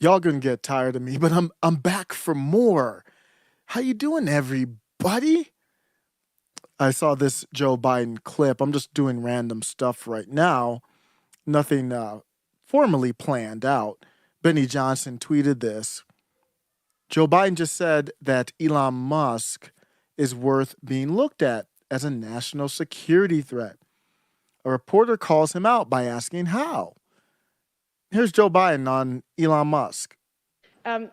Y'all gonna get tired of me, but I'm back for more. How you doing, everybody? I saw this Joe Biden clip. I'm just doing random stuff right now. Nothing formally planned out. Benny Johnson tweeted this. Joe Biden just said that Elon Musk is worth being looked at as a national security threat. A reporter calls him out by asking how. Here's Joe Biden on Elon Musk. Mr.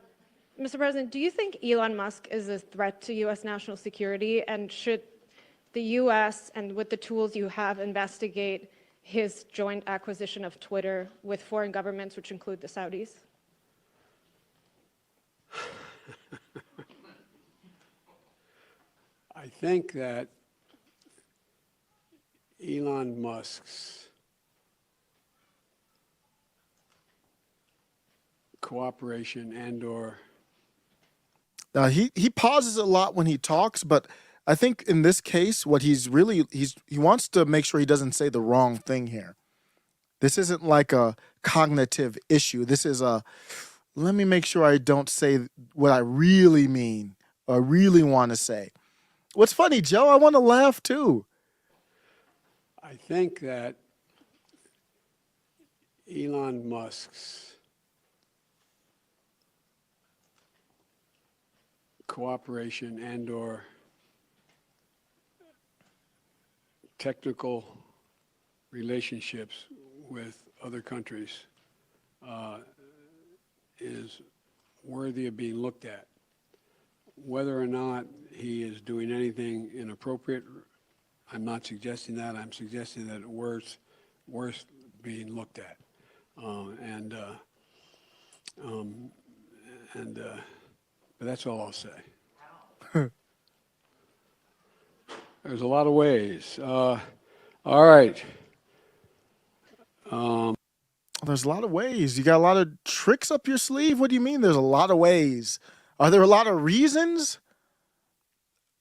President, do you think Elon Musk is a threat to U.S. national security? And should the U.S., and with the tools you have, investigate his joint acquisition of Twitter with foreign governments, which include the Saudis? I think that Elon Musk's cooperation and/or He pauses a lot when he talks, but I think in this case, what he wants to make sure he doesn't say the wrong thing here. This isn't like a cognitive issue. This is let me make sure I don't say what I really mean or really want to say. What's funny, Joe? I want to laugh too. I think that Elon Musk's cooperation and/or technical relationships with other countries is worthy of being looked at. Whether or not he is doing anything inappropriate, I'm not suggesting that. I'm suggesting that it's worth being looked at. But that's all I'll say. There's a lot of ways. All right. There's a lot of ways. You got a lot of tricks up your sleeve? What do you mean there's a lot of ways? Are there a lot of reasons?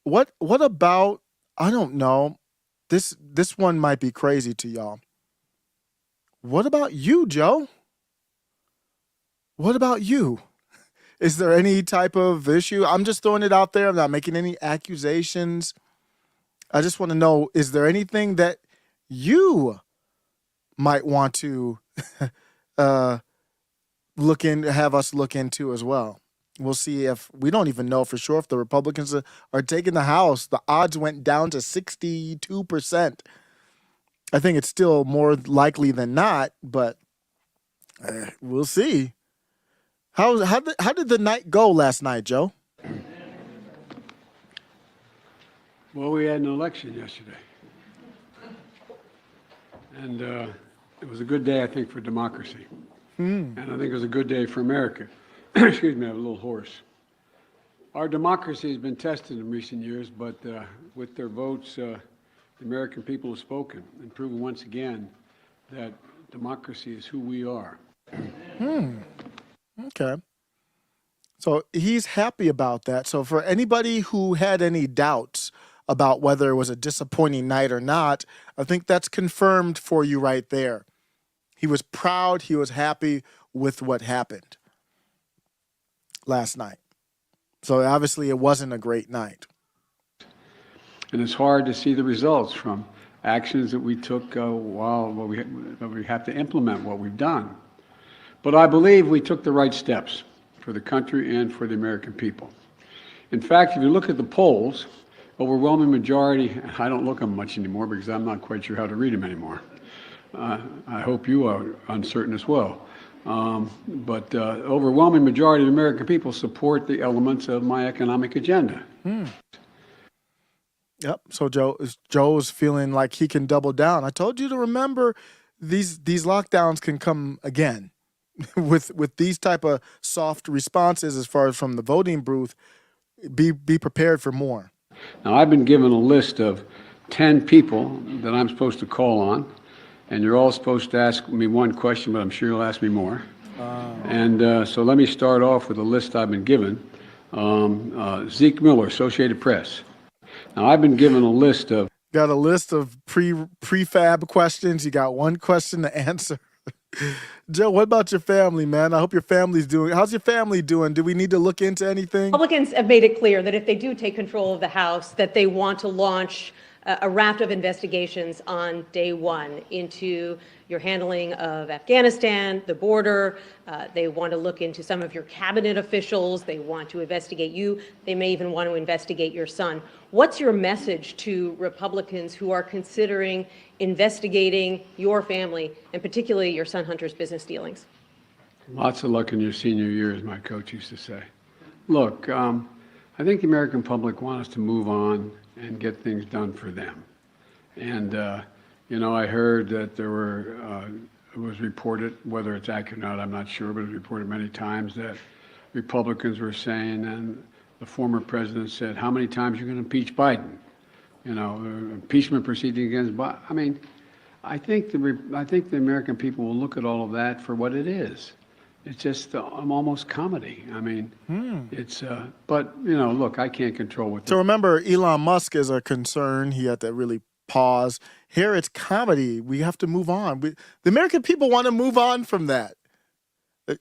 What about, I don't know. This one might be crazy to y'all. What about you, Joe? What about you? Is there any type of issue? I'm just throwing it out there. I'm not making any accusations. I just want to know, is there anything that you might want to have us look into as well? We'll see. If we don't even know for sure if the Republicans are taking the House. The odds went down to 62%. I think it's still more likely than not, but we'll see. How did the night go last night, Joe? Well, we had an election yesterday. And it was a good day, I think, for democracy. And I think it was a good day for America. Excuse me, I'm a little hoarse. Our democracy has been tested in recent years, but with their votes, the American people have spoken and proven once again that democracy is who we are. Okay. So he's happy about that. So for anybody who had any doubts about whether it was a disappointing night or not, I think that's confirmed for you right there. He was proud. He was happy with what happened last night. So obviously it wasn't a great night. And it's hard to see the results from actions that we took while we have to implement what we've done. But I believe we took the right steps for the country and for the American people. In fact, if you look at the polls, overwhelming majority, I don't look at them much anymore because I'm not quite sure how to read them anymore. I hope you are uncertain as well. But overwhelming majority of the American people support the elements of my economic agenda. Yep. So Joe's feeling like he can double down. I told you to remember these lockdowns can come again. with these type of soft responses as far as from the voting booth, be prepared for more. Now, I've been given a list of 10 people that I'm supposed to call on, and you're all supposed to ask me one question, but I'm sure you'll ask me more. And so let me start off with a list I've been given. Zeke Miller, Associated Press. Now, I've been given a list of... Got a list of prefab questions. You got one question to answer. Joe, what about your family, man? I hope your family's doing. How's your family doing? Do we need to look into anything? Republicans have made it clear that if they do take control of the House, that they want to launch a raft of investigations on day one into your handling of Afghanistan, the border. They want to look into some of your cabinet officials. They want to investigate you. They may even want to investigate your son. What's your message to Republicans who are considering investigating your family, and particularly your son Hunter's business dealings? Lots of luck in your senior year, as my coach used to say. Look, I think the American public want us to move on and get things done for them. And, I heard that it was reported, whether it's accurate or not, I'm not sure, but it was reported many times that Republicans were saying, and the former president said, how many times are you going to impeach Biden? Impeachment proceeding against Biden. I mean, I think the American people will look at all of that for what it is. It's just almost comedy. I mean, it's, but, look, I can't control what. So remember, Elon Musk is a concern. He had to really pause. Here it's comedy. We have to move on. The American people want to move on from that.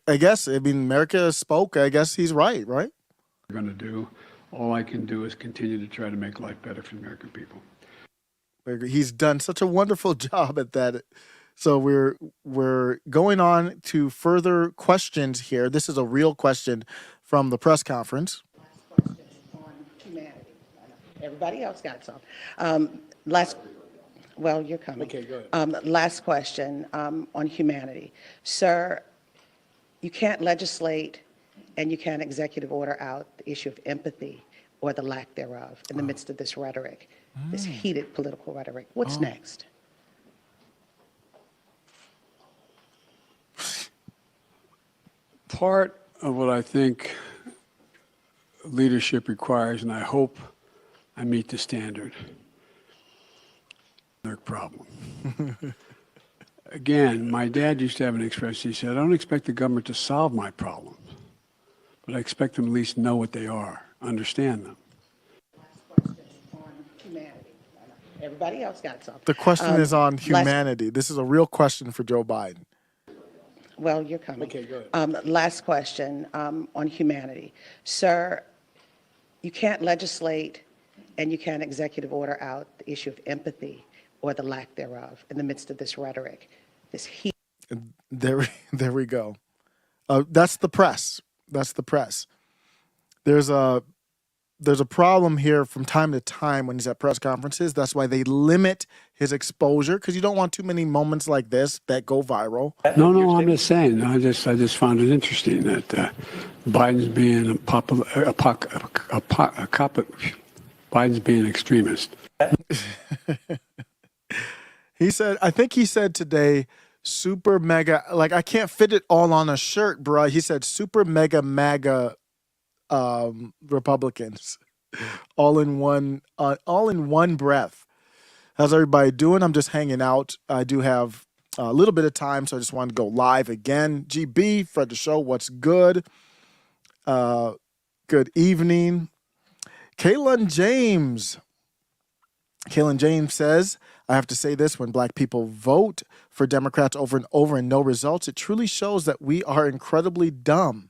I guess, America spoke. I guess he's right? Going to do. All I can do is continue to try to make life better for the American people. He's done such a wonderful job at that. So we're going on to further questions here. This is a real question from the press conference. Last question on humanity. Everybody else got some. You're coming. Okay, go ahead. Last question on humanity. Sir, you can't legislate and you can't executive order out the issue of empathy or the lack thereof in the midst of this rhetoric, this heated political rhetoric. What's next? Part of what I think leadership requires, and I hope I meet the standard, their problem. Again, my dad used to have an expression. He said, I don't expect the government to solve my problems, but I expect them at least know what they are, understand them. Last question on humanity. Everybody else got some. The question is on humanity. This is a real question for Joe Biden. You're coming. Okay, go ahead. Last question on humanity. Sir, you can't legislate and you can't executive order out the issue of empathy or the lack thereof in the midst of this rhetoric, this heat. There we go. That's the press. That's the press. There's a problem here from time to time when he's at press conferences. That's why they limit his exposure, because you don't want too many moments like this that go viral. No, I'm just saying. I just found it interesting that Biden's being Biden's being an extremist. I think he said today, super mega, like I can't fit it all on a shirt, bro. He said super mega MAGA Republicans all in one breath. How's everybody doing? I'm just hanging out. I do have a little bit of time, so I just wanted to go live again. GB, Fred the Show, what's good? Good evening. Kaylin James says, I have to say this, when black people vote for Democrats over and over and no results, it truly shows that we are incredibly dumb.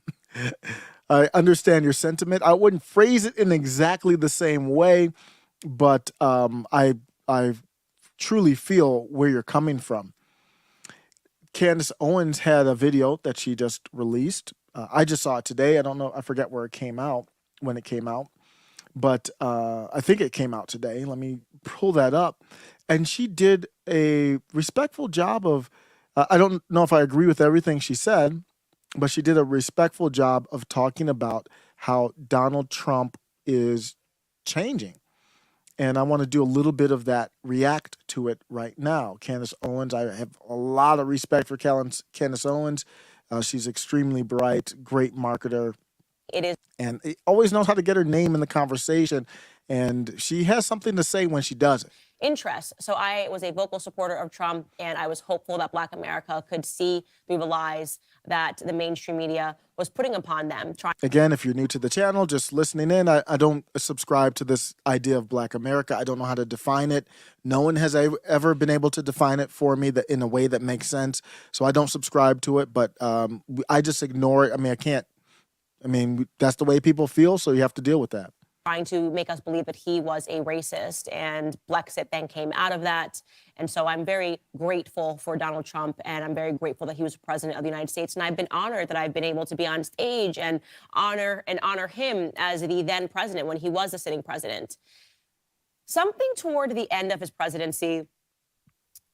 I understand your sentiment. I wouldn't phrase it in exactly the same way, but I truly feel where you're coming from. Candace Owens had a video that she just released. I just saw it today. I don't know. I forget where it came out, when it came out, but I think it came out today. Let me pull that up. And she did a respectful job of, I don't know if I agree with everything she said, but she did a respectful job of talking about how Donald Trump is changing. And I want to do a little bit of that, react to it right now. Candace Owens, I have a lot of respect for Candace Owens. She's extremely bright, great marketer. It is. And always knows how to get her name in the conversation. And she has something to say when she does it. interests. So I was a vocal supporter of Trump, and I was hopeful that Black America could see through the lies that the mainstream media was putting upon them. Again, if you're new to the channel, just listening in, I don't subscribe to this idea of Black America. I don't know how to define it. No one has ever been able to define it for me that in a way that makes sense. So I don't subscribe to it, but I just ignore it. I mean, I can't. I mean, that's the way people feel, so you have to deal with that. Trying to make us believe that he was a racist, and Brexit then came out of that. And so I'm very grateful for Donald Trump, and I'm very grateful that he was president of the United States. And I've been honored that I've been able to be on stage and honor him as the then president when he was the sitting president. Something toward the end of his presidency,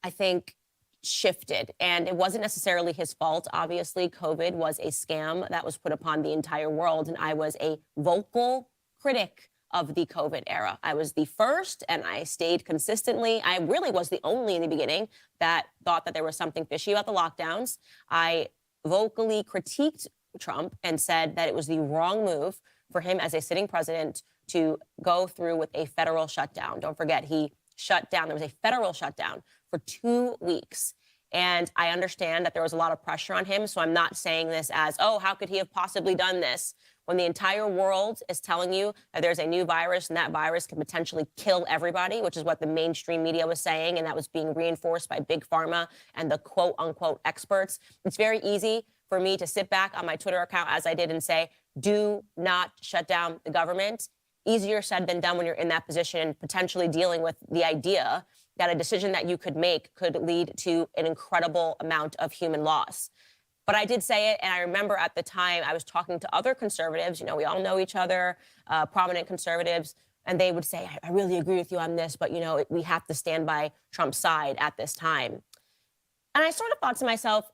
I think, shifted, and it wasn't necessarily his fault. Obviously, COVID was a scam that was put upon the entire world, and I was a vocal critic of the COVID era. I was the first, and I stayed consistently. I really was the only in the beginning that thought that there was something fishy about the lockdowns. I vocally critiqued Trump and said that it was the wrong move for him as a sitting president to go through with a federal shutdown. Don't forget, he shut down. There was a federal shutdown for 2 weeks. And I understand that there was a lot of pressure on him. So I'm not saying this as, oh, how could he have possibly done this? When the entire world is telling you that there's a new virus and that virus can potentially kill everybody, which is what the mainstream media was saying, and that was being reinforced by Big Pharma and the quote unquote experts, it's very easy for me to sit back on my Twitter account, as I did, and say, do not shut down the government. Easier said than done when you're in that position and potentially dealing with the idea that a decision that you could make could lead to an incredible amount of human loss. But I did say it, and I remember at the time I was talking to other conservatives. You know, we all know each other, prominent conservatives, and they would say, I really agree with you on this, but, you know, we have to stand by Trump's side at this time. And I sort of thought to myself,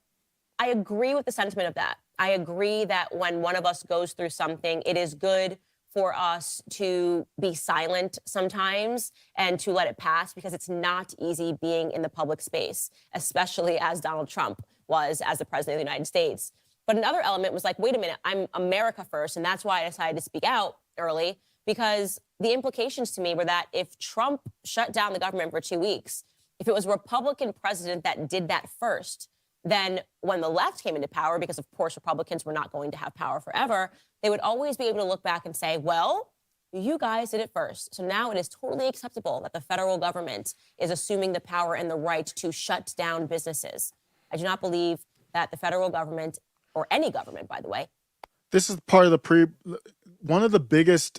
I agree with the sentiment of that. I agree that when one of us goes through something, it is good for us to be silent sometimes and to let it pass, because it's not easy being in the public space, especially as Donald Trump was as the president of the United States. But another element was like, wait a minute, I'm America first. And that's why I decided to speak out early, because the implications to me were that if Trump shut down the government for 2 weeks, if it was a Republican president that did that first, then when the left came into power, because of course Republicans were not going to have power forever, they would always be able to look back and say, well, you guys did it first. So now it is totally acceptable that the federal government is assuming the power and the right to shut down businesses. I do not believe that the federal government, or any government, by the way. This is part of one of the biggest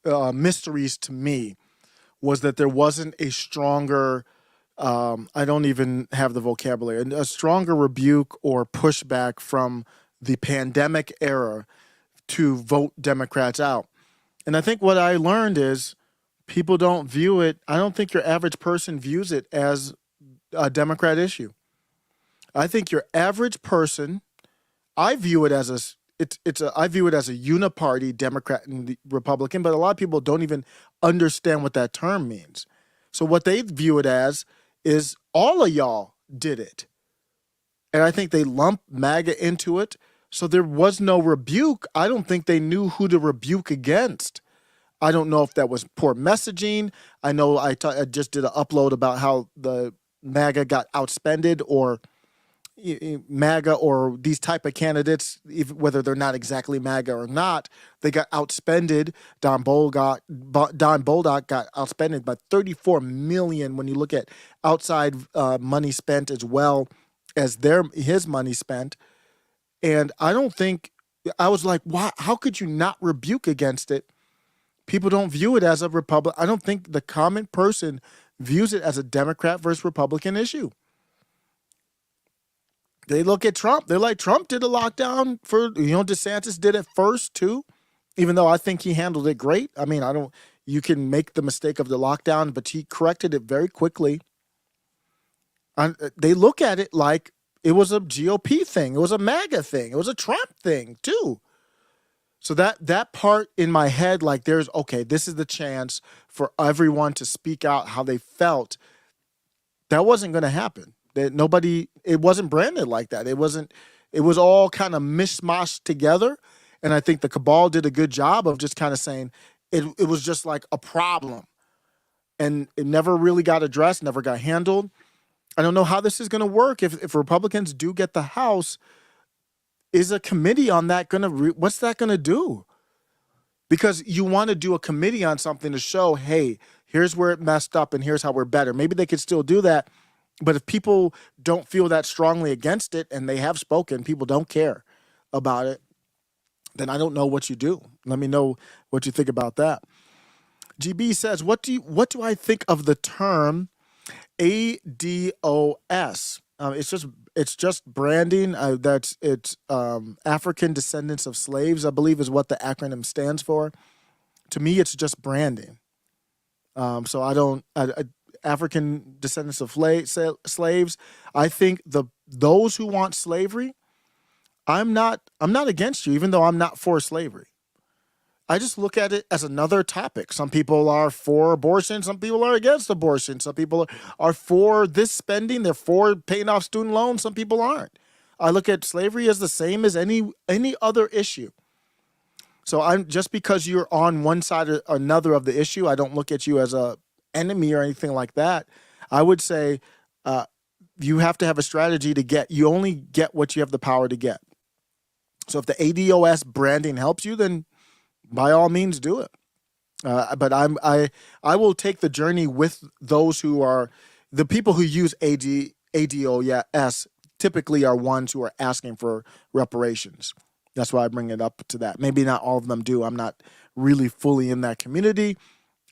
mysteries to me was that there wasn't a stronger, I don't even have the vocabulary, a stronger rebuke or pushback from the pandemic era to vote Democrats out. And I think what I learned is people don't view it, I don't think your average person views it as a Democrat issue. I think your average person, I view it as I view it as a uniparty Democrat and Republican, but a lot of people don't even understand what that term means. So what they view it as is all of y'all did it. And I think they lump MAGA into it. So there was no rebuke. I don't think they knew who to rebuke against. I don't know if that was poor messaging. I know I just did an upload about how the MAGA got outspended, or MAGA or these type of candidates, whether they're not exactly MAGA or not, they got outspended. Don Bolduc got outspended by $34 million when you look at outside money spent as well as his money spent. And I don't think, I was like, why? How could you not rebuke against it? People don't view it as a Republican. I don't think the common person views it as a Democrat versus Republican issue. They look at Trump. They're like, Trump did a lockdown for, DeSantis did it first too, even though I think he handled it great. I mean, you can make the mistake of the lockdown, but he corrected it very quickly. And they look at it like it was a GOP thing. It was a MAGA thing. It was a Trump thing too. So that part in my head, like this is the chance for everyone to speak out how they felt. That wasn't going to happen. It wasn't branded like that. It was all kind of mishmashed together. And I think the cabal did a good job of just kind of saying it was just like a problem. and it never really got addressed, never got handled. I don't know how this is going to work. If Republicans do get the House, is a committee on that going to, what's that going to do? Because you want to do a committee on something to show, hey, here's where it messed up and here's how we're better. Maybe they could still do that. But if people don't feel that strongly against it, and they have spoken, people don't care about it, then I don't know what you do. Let me know what you think about that. GB says, what do I think of the term ADOS? It's just branding. It's African Descendants of Slaves, I believe, is what the acronym stands for. To me, it's just branding. So African Descendants of Slaves. I think those who want slavery, I'm not against you, even though I'm not for slavery. I just look at it as another topic. Some people are for abortion. Some people are against abortion. Some people are for this spending. They're for paying off student loans. Some people aren't. I look at slavery as the same as any other issue. So I'm just because you're on one side or another of the issue, I don't look at you as a enemy or anything like that. I would say you have to have a strategy to get. You only get what you have the power to get. So if the ADOS branding helps you, then by all means do it. But I will take the journey with those who are the people who use ADOS typically are ones who are asking for reparations. That's why I bring it up to that. Maybe not all of them do. I'm not really fully in that community.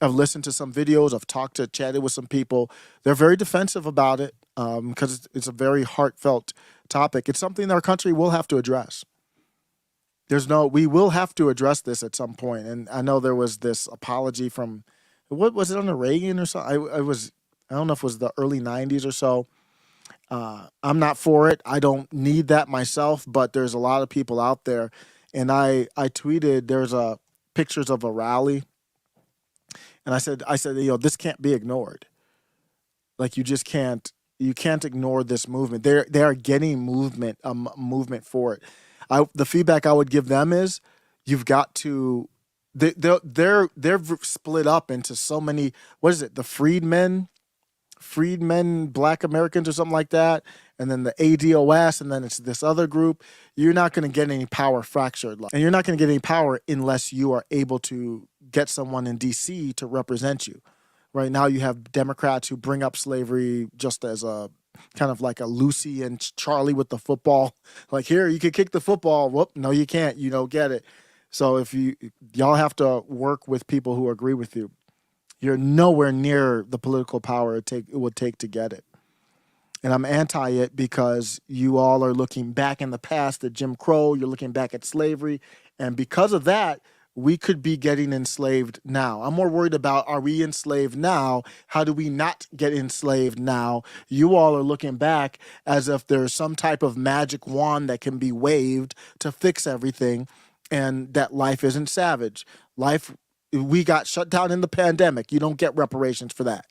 I've listened to some videos. I've chatted with some people. They're very defensive about it because it's a very heartfelt topic. It's something our country will have to address. We will have to address this at some point. And I know there was this apology from, what was it, under Reagan or something? I don't know if it was the early 90s or so. I'm not for it. I don't need that myself, but there's a lot of people out there. And I tweeted, there's pictures of a rally. And I said, this can't be ignored. Like you can't ignore this movement. They are getting movement for it. The feedback I would give them is, you've got to. They're split up into so many. What is it? The freedmen, Black Americans, or something like that, and then the ADOS, and then it's this other group. You're not going to get any power fractured, and you're not going to get any power unless you are able to get someone in D.C. to represent you. Right now, you have Democrats who bring up slavery just as a kind of like a Lucy and Charlie with the football. Like, here, you can kick the football. Whoop, no, you can't. You don't get it. So if y'all have to work with people who agree with you, you're nowhere near the political power it would take to get it. And I'm anti it because you all are looking back in the past at Jim Crow. You're looking back at slavery. And because of that, we could be getting enslaved now. I'm more worried about, are we enslaved now? How do we not get enslaved now? You all are looking back as if there's some type of magic wand that can be waved to fix everything, and that life isn't savage. We got shut down in the pandemic. You don't get reparations for that.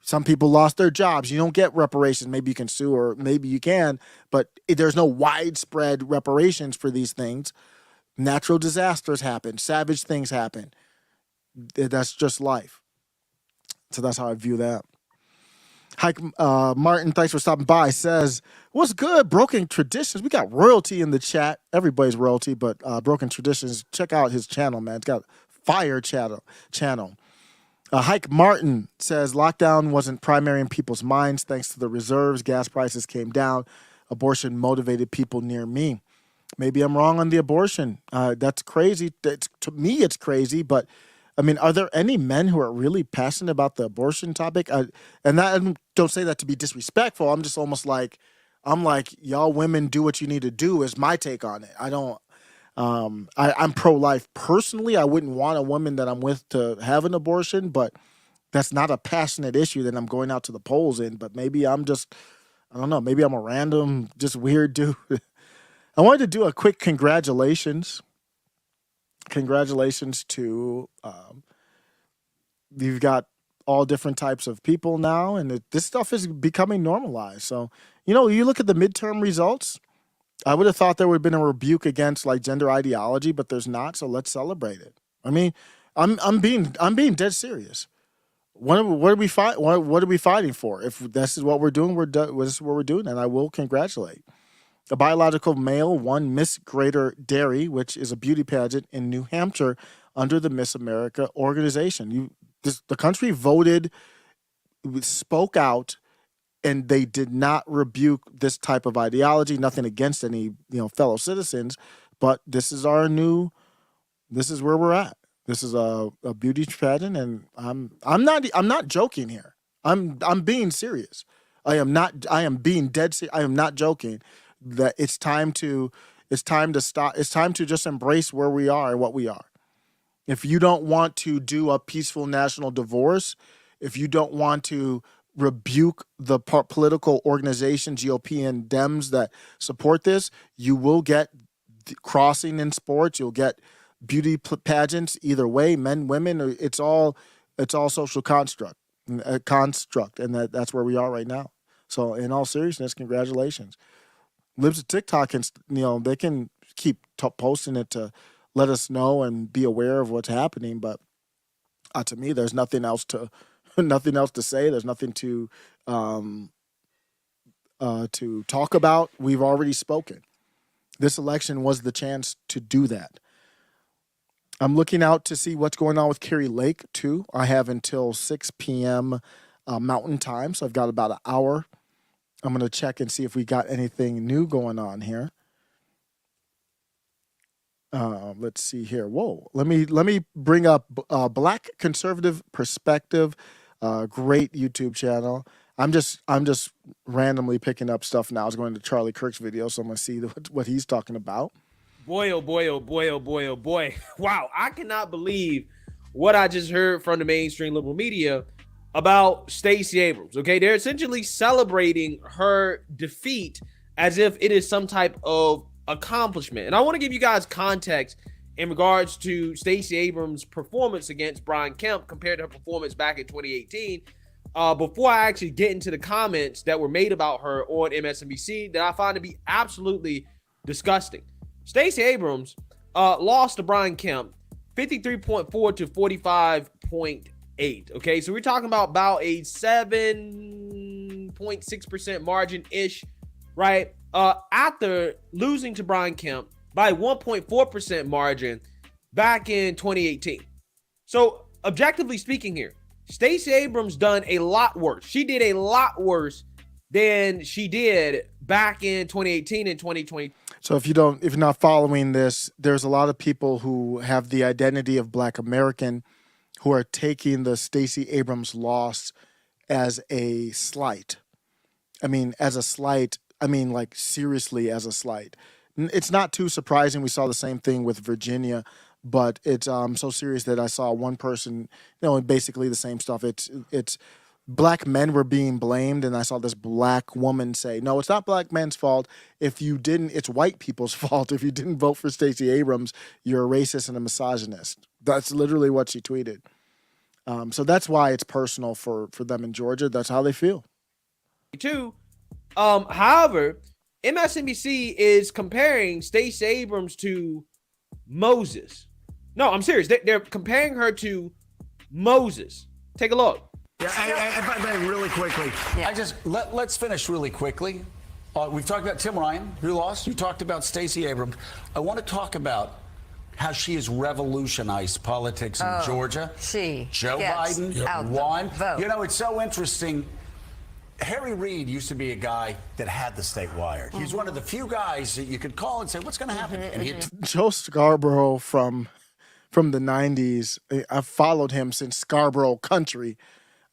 Some people lost their jobs. You don't get reparations. Maybe you can sue, or maybe you can, but there's no widespread reparations for these things. Natural disasters happen. Savage things happen. That's just life. So that's how I view that. Hike Martin, thanks for stopping by. Says, what's good? Broken Traditions. We got royalty in the chat. Everybody's royalty, but Broken Traditions. Check out his channel, man. It's got fire channel. Hike Martin says, lockdown wasn't primary in people's minds thanks to the reserves. Gas prices came down. Abortion motivated people near me. Maybe I'm wrong on the abortion. That's crazy. To me, it's crazy. But, I mean, are there any men who are really passionate about the abortion topic? I don't say that to be disrespectful. I'm just almost like, y'all women do what you need to do is my take on it. I'm pro-life. Personally, I wouldn't want a woman that I'm with to have an abortion, but that's not a passionate issue that I'm going out to the polls in. But maybe I don't know, maybe I'm a random, just weird dude. I wanted to do a quick congratulations. Congratulations to, you've got all different types of people now, and this stuff is becoming normalized. So, you look at the midterm results, I would have thought there would have been a rebuke against like gender ideology, but there's not. So let's celebrate it. I mean, I'm being dead serious. what are we fight? What are we fighting for? If this is what we're doing, this is what we're doing, and I will congratulate. A biological male won Miss Greater Dairy, which is a beauty pageant in New Hampshire under the Miss America organization. The country voted, spoke out, and they did not rebuke this type of ideology. Nothing against any fellow citizens, but this is where we're at. This is a beauty pageant, and I'm not joking here. I'm being serious. I am being dead serious. I am not joking. That it's time to stop. It's time to just embrace where we are and what we are. If you don't want to do a peaceful national divorce, if you don't want to rebuke the political organization, GOP and Dems that support this, you will get crossing in sports. You'll get beauty pageants either way, men, women. It's all social construct, and that's where we are right now. So, in all seriousness, congratulations. Libs of TikTok can, they can keep posting it to let us know and be aware of what's happening. But to me, there's nothing else to say. There's nothing to talk about. We've already spoken. This election was the chance to do that. I'm looking out to see what's going on with Kari Lake too. I have until 6 p.m. Mountain Time, so I've got about an hour. I'm going to check and see if we got anything new going on here. Let's see here. Whoa. Let me bring up Black Conservative Perspective. Great YouTube channel. I'm just randomly picking up stuff now. I was going to Charlie Kirk's video, so I'm going to see what he's talking about. Boy, oh boy, oh boy, oh boy, oh boy. Wow, I cannot believe what I just heard from the mainstream liberal media about Stacey Abrams. Okay, they're essentially celebrating her defeat as if it is some type of accomplishment. And I want to give you guys context in regards to Stacey Abrams' performance against Brian Kemp compared to her performance back in 2018. Before I actually get into the comments that were made about her on MSNBC that I find to be absolutely disgusting. Stacey Abrams lost to Brian Kemp 53.4 to 45.8. Okay, so we're talking about a 7.6% margin-ish, right? After losing to Brian Kemp by 1.4% margin back in 2018. So objectively speaking here, Stacey Abrams done a lot worse. She did a lot worse than she did back in 2018 and 2020. So if you're not following this, there's a lot of people who have the identity of Black American who are taking the Stacey Abrams loss as a slight. I mean, as a slight, like seriously as a slight. It's not too surprising. We saw the same thing with Virginia, but it's so serious that I saw one person, basically the same stuff. It's Black men were being blamed, and I saw this Black woman say, no, it's not Black men's fault. It's white people's fault. If you didn't vote for Stacey Abrams, you're a racist and a misogynist. That's literally what she tweeted. So that's why it's personal for them in Georgia. That's how they feel. However, MSNBC is comparing Stacey Abrams to Moses. No, I'm serious. They're comparing her to Moses. Take a look. Yeah, really quickly. Yeah. Let's finish really quickly. We've talked about Tim Ryan, who lost. You talked about Stacey Abrams. I want to talk about how she has revolutionized politics in Georgia. Joe Biden won. It's so interesting. Harry Reid used to be a guy that had the state wired. He's one of the few guys that you could call and say, what's going to happen? And Joe Scarborough from the 90s, I've followed him since Scarborough Country.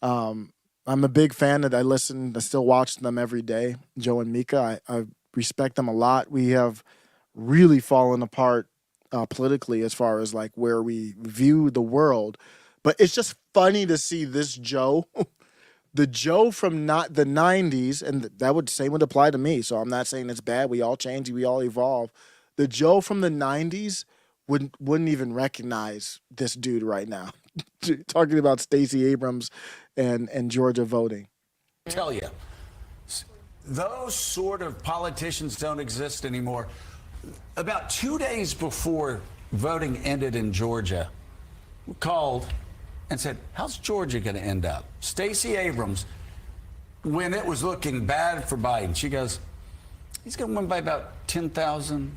I'm a big fan that I still watch them every day, Joe and Mika. I respect them a lot. We have really fallen apart politically as far as like where we view the world. But it's just funny to see this Joe, the Joe from not the 90s, and that would apply to me. So I'm not saying it's bad. We all change. We all evolve. The Joe from the 90s wouldn't even recognize this dude right now. Talking about Stacey Abrams and Georgia voting. Tell you, those sort of politicians don't exist anymore. About 2 days before voting ended in Georgia, called and said, how's Georgia going to end up? Stacey Abrams, when it was looking bad for Biden, she goes, he's going to win by about 10,000,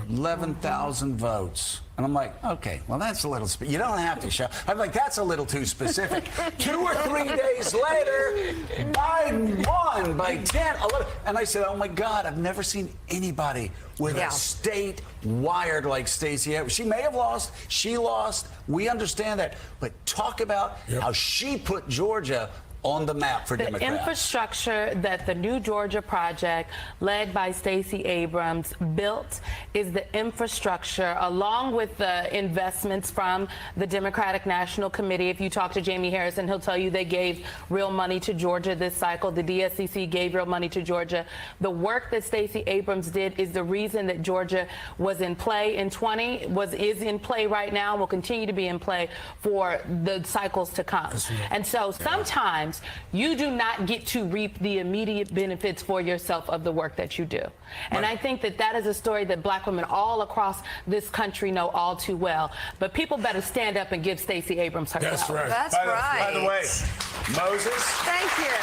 11,000 votes. And I'm like, okay, well, that's a little, you don't have to show. I'm like, that's a little too specific. 2 or 3 days later, Biden won by 10, 11. And I said, oh my God, I've never seen anybody with a state wired like Stacey Abrams. She may have lost, she lost, we understand that. But talk about how she put Georgia on the map for Democrats. The infrastructure that the New Georgia Project, led by Stacey Abrams, built is the infrastructure, along with the investments from the Democratic National Committee. If you talk to Jamie Harrison, he'll tell you they gave real money to Georgia this cycle. The DSCC gave real money to Georgia. The work that Stacey Abrams did is the reason that Georgia was in play in 20, is in play right now, will continue to be in play for the cycles to come. And so sometimes you do not get to reap the immediate benefits for yourself of the work that you do. And I think that that is a story that black women all across this country know all too well. But people better stand up and give Stacey Abrams her That's flowers. right. That's right. By the way, Moses. Thank you.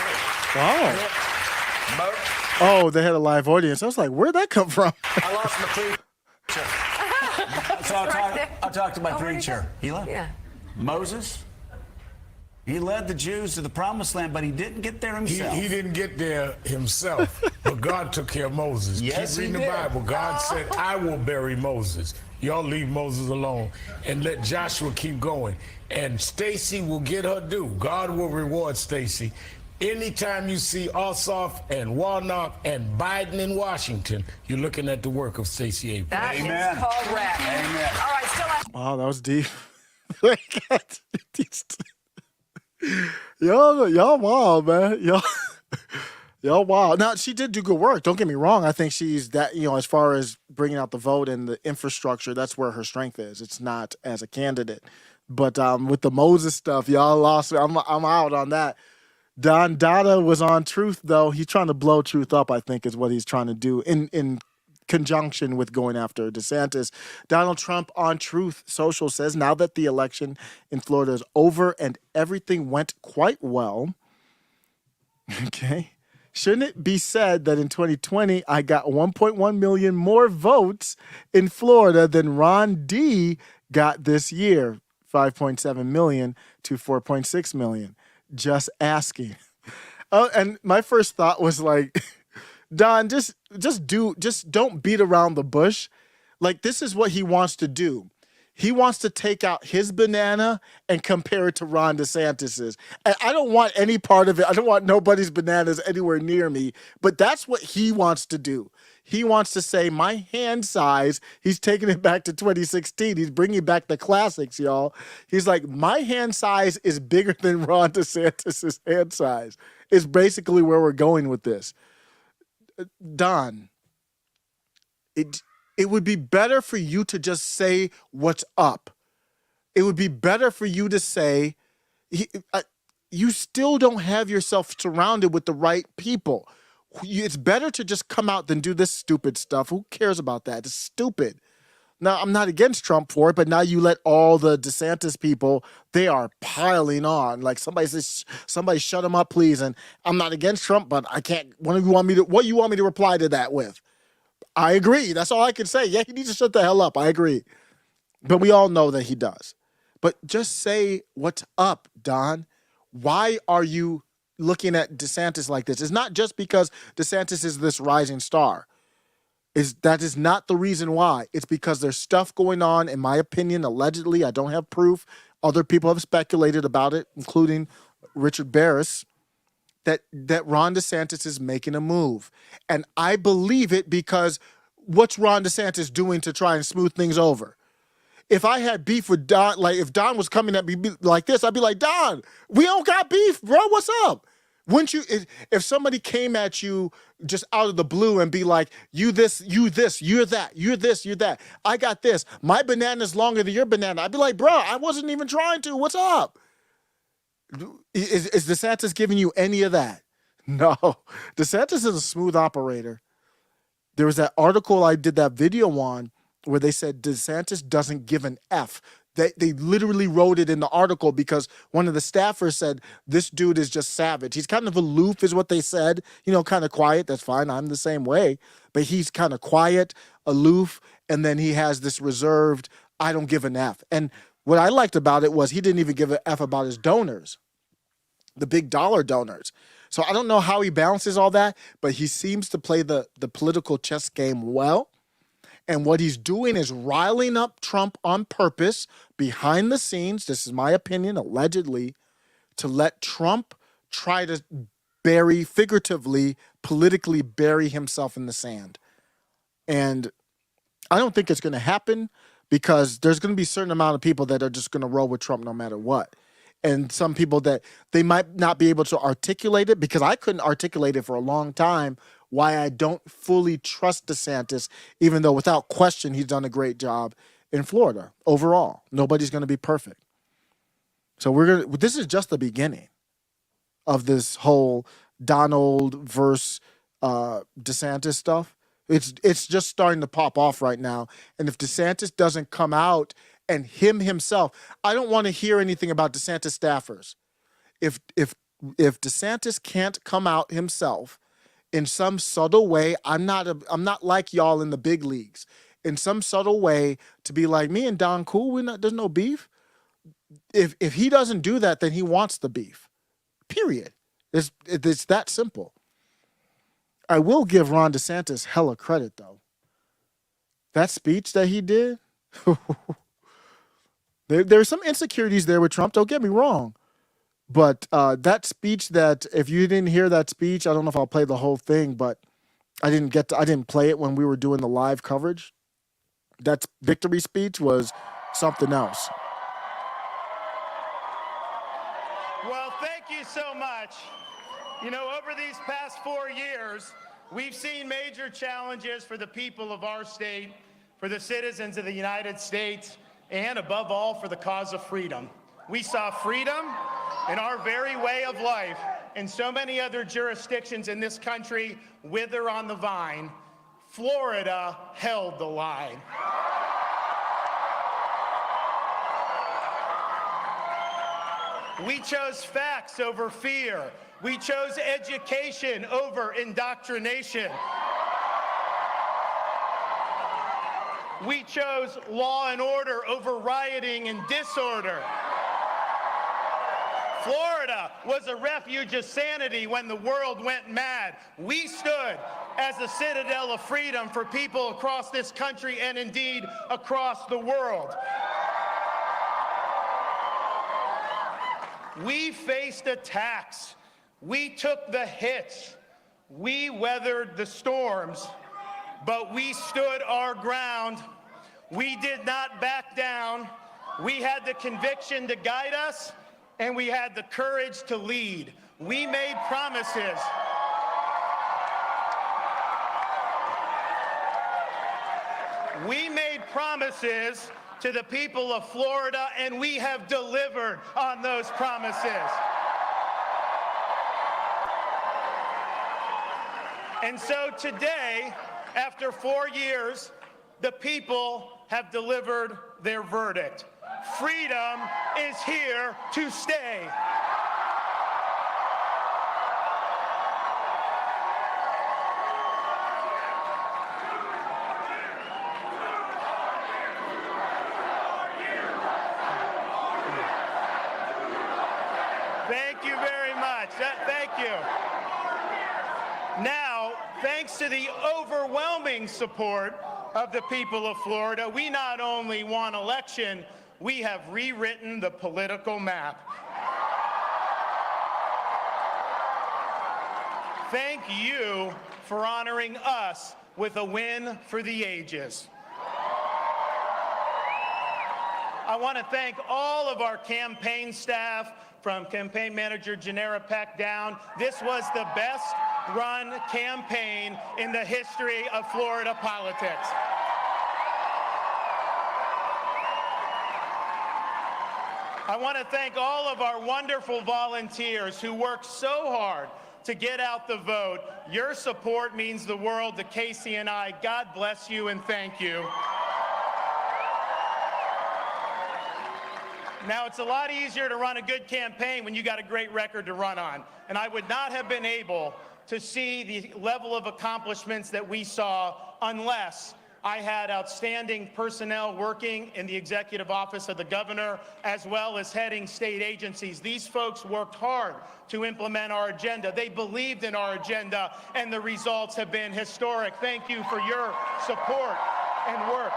Wow. Oh, they had a live audience. I was like, where'd that come from? I lost my preacher. So I'll talk to my preacher. He left. Yeah. Moses, he led the Jews to the promised land, but he didn't get there himself. He didn't get there himself, but God took care of Moses. Yes, Keep reading he the did. Bible. God said, I will bury Moses. Y'all leave Moses alone and let Joshua keep going. And Stacey will get her due. God will reward Stacey. Anytime you see Ossoff and Warnock and Biden in Washington, you're looking at the work of Stacey Abrams. That Amen. is called rap. Amen. All right, still Wow, that was deep. y'all wild, man. Y'all wild. Now, she did do good work. Don't get me wrong. I think she's that, as far as bringing out the vote and the infrastructure, that's where her strength is. It's not as a candidate. But with the Moses stuff, y'all lost me. I'm out on that. Don Dada was on Truth, though. He's trying to blow Truth up, I think, is what he's trying to do in conjunction with going after DeSantis. Donald Trump on Truth Social says, now that the election in Florida is over and everything went quite well, okay, shouldn't it be said that in 2020, I got 1.1 million more votes in Florida than Ron D got this year, 5.7 million to 4.6 million. Just asking. Oh, and my first thought was like, Don, just don't beat around the bush. Like, this is what he wants to do. He wants to take out his banana and compare it to Ron DeSantis's. And I don't want any part of it. I don't want nobody's bananas anywhere near me. But that's what he wants to do. He wants to say my hand size. He's taking it back to 2016. He's bringing back the classics, y'all. He's like, my hand size is bigger than Ron DeSantis's hand size. Is basically where we're going with this. Don, it would be better for you to just say what's up. It would be better for you to say, you still don't have yourself surrounded with the right people. It's better to just come out than do this stupid stuff. Who cares about that? It's stupid. Now, I'm not against Trump for it, but now you let all the DeSantis people, they are piling on. Like, somebody says, somebody shut him up, please. And I'm not against Trump, but I can't, what you want me to reply to that with? I agree. That's all I can say. Yeah, he needs to shut the hell up. I agree. But we all know that he does. But just say what's up, Don. Why are you looking at DeSantis like this? It's not just because DeSantis is this rising star. That is not the reason why. It's because there's stuff going on, in my opinion, allegedly. I don't have proof. Other people have speculated about it, including Richard Barris, that Ron DeSantis is making a move. And I believe it because what's Ron DeSantis doing to try and smooth things over? If I had beef with Don, like if Don was coming at me like this, I'd be like, Don, we don't got beef, bro. What's up? Wouldn't you, if somebody came at you just out of the blue and be like, you this, you're that, you're this, you're that. I got this. My banana's longer than your banana. I'd be like, bro, I wasn't even trying to. What's up? Is DeSantis giving you any of that? No. DeSantis is a smooth operator. There was that article I did that video on where they said DeSantis doesn't give an F. They literally wrote it in the article because one of the staffers said, this dude is just savage. He's kind of aloof is what they said, kind of quiet. That's fine. I'm the same way. But he's kind of quiet, aloof, and then he has this reserved, I don't give an F. And what I liked about it was he didn't even give an F about his donors, the big dollar donors. So I don't know how he balances all that, but he seems to play the political chess game well. And what he's doing is riling up Trump on purpose behind the scenes. This is my opinion, allegedly, to let Trump try to figuratively, politically bury himself in the sand. And I don't think it's going to happen because there's going to be a certain amount of people that are just going to roll with Trump no matter what. And some people that they might not be able to articulate it, because I couldn't articulate it for a long time, why I don't fully trust DeSantis, even though without question he's done a great job in Florida overall. Nobody's going to be perfect. So this is just the beginning of this whole Donald versus DeSantis stuff. It's just starting to pop off right now. And if DeSantis doesn't come out and himself, I don't want to hear anything about DeSantis staffers. If DeSantis can't come out himself in some subtle way, I'm not like y'all in the big leagues. In some subtle way to be like, me and Don cool, there's no beef. If he doesn't do that, then he wants the beef. Period. It's that simple. I will give Ron DeSantis hella credit though. That speech that he did, there's some insecurities there with Trump, don't get me wrong. But that speech, that if you didn't hear that speech, I don't know if I'll play the whole thing, but I didn't play it when we were doing the live coverage. That victory speech was something else. Well, thank you so much. Over these past 4 years, we've seen major challenges for the people of our state, for the citizens of the United States, and above all, for the cause of freedom. We saw freedom in our very way of life and so many other jurisdictions in this country wither on the vine. Florida held the line. We chose facts over fear. We chose education over indoctrination. We chose law and order over rioting and disorder. Florida was a refuge of sanity when the world went mad. We stood as a citadel of freedom for people across this country and indeed across the world. We faced attacks. We took the hits. We weathered the storms, but we stood our ground. We did not back down. We had the conviction to guide us, and we had the courage to lead. We made promises. We made promises to the people of Florida, and we have delivered on those promises. And so today, after 4 years, the people have delivered their verdict. Freedom is here to stay. Thank you very much. Thank you. Now, thanks to the overwhelming support of the people of Florida, we not only won election, we have rewritten the political map. Thank you for honoring us with a win for the ages. I want to thank all of our campaign staff, from campaign manager Janera Peck down. This was the best run campaign in the history of Florida politics. I want to thank all of our wonderful volunteers who worked so hard to get out the vote. Your support means the world to Casey and I. God bless you and thank you. Now, it's a lot easier to run a good campaign when you got a great record to run on. And I would not have been able to see the level of accomplishments that we saw unless I had outstanding personnel working in the executive office of the governor, as well as heading state agencies. These folks worked hard to implement our agenda. They believed in our agenda, and the results have been historic. Thank you for your support and work.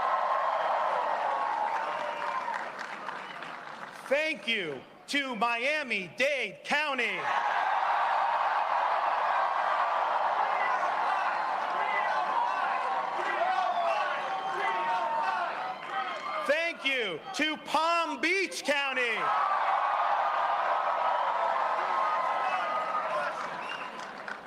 Thank you to Miami-Dade County. Thank you to Palm Beach County.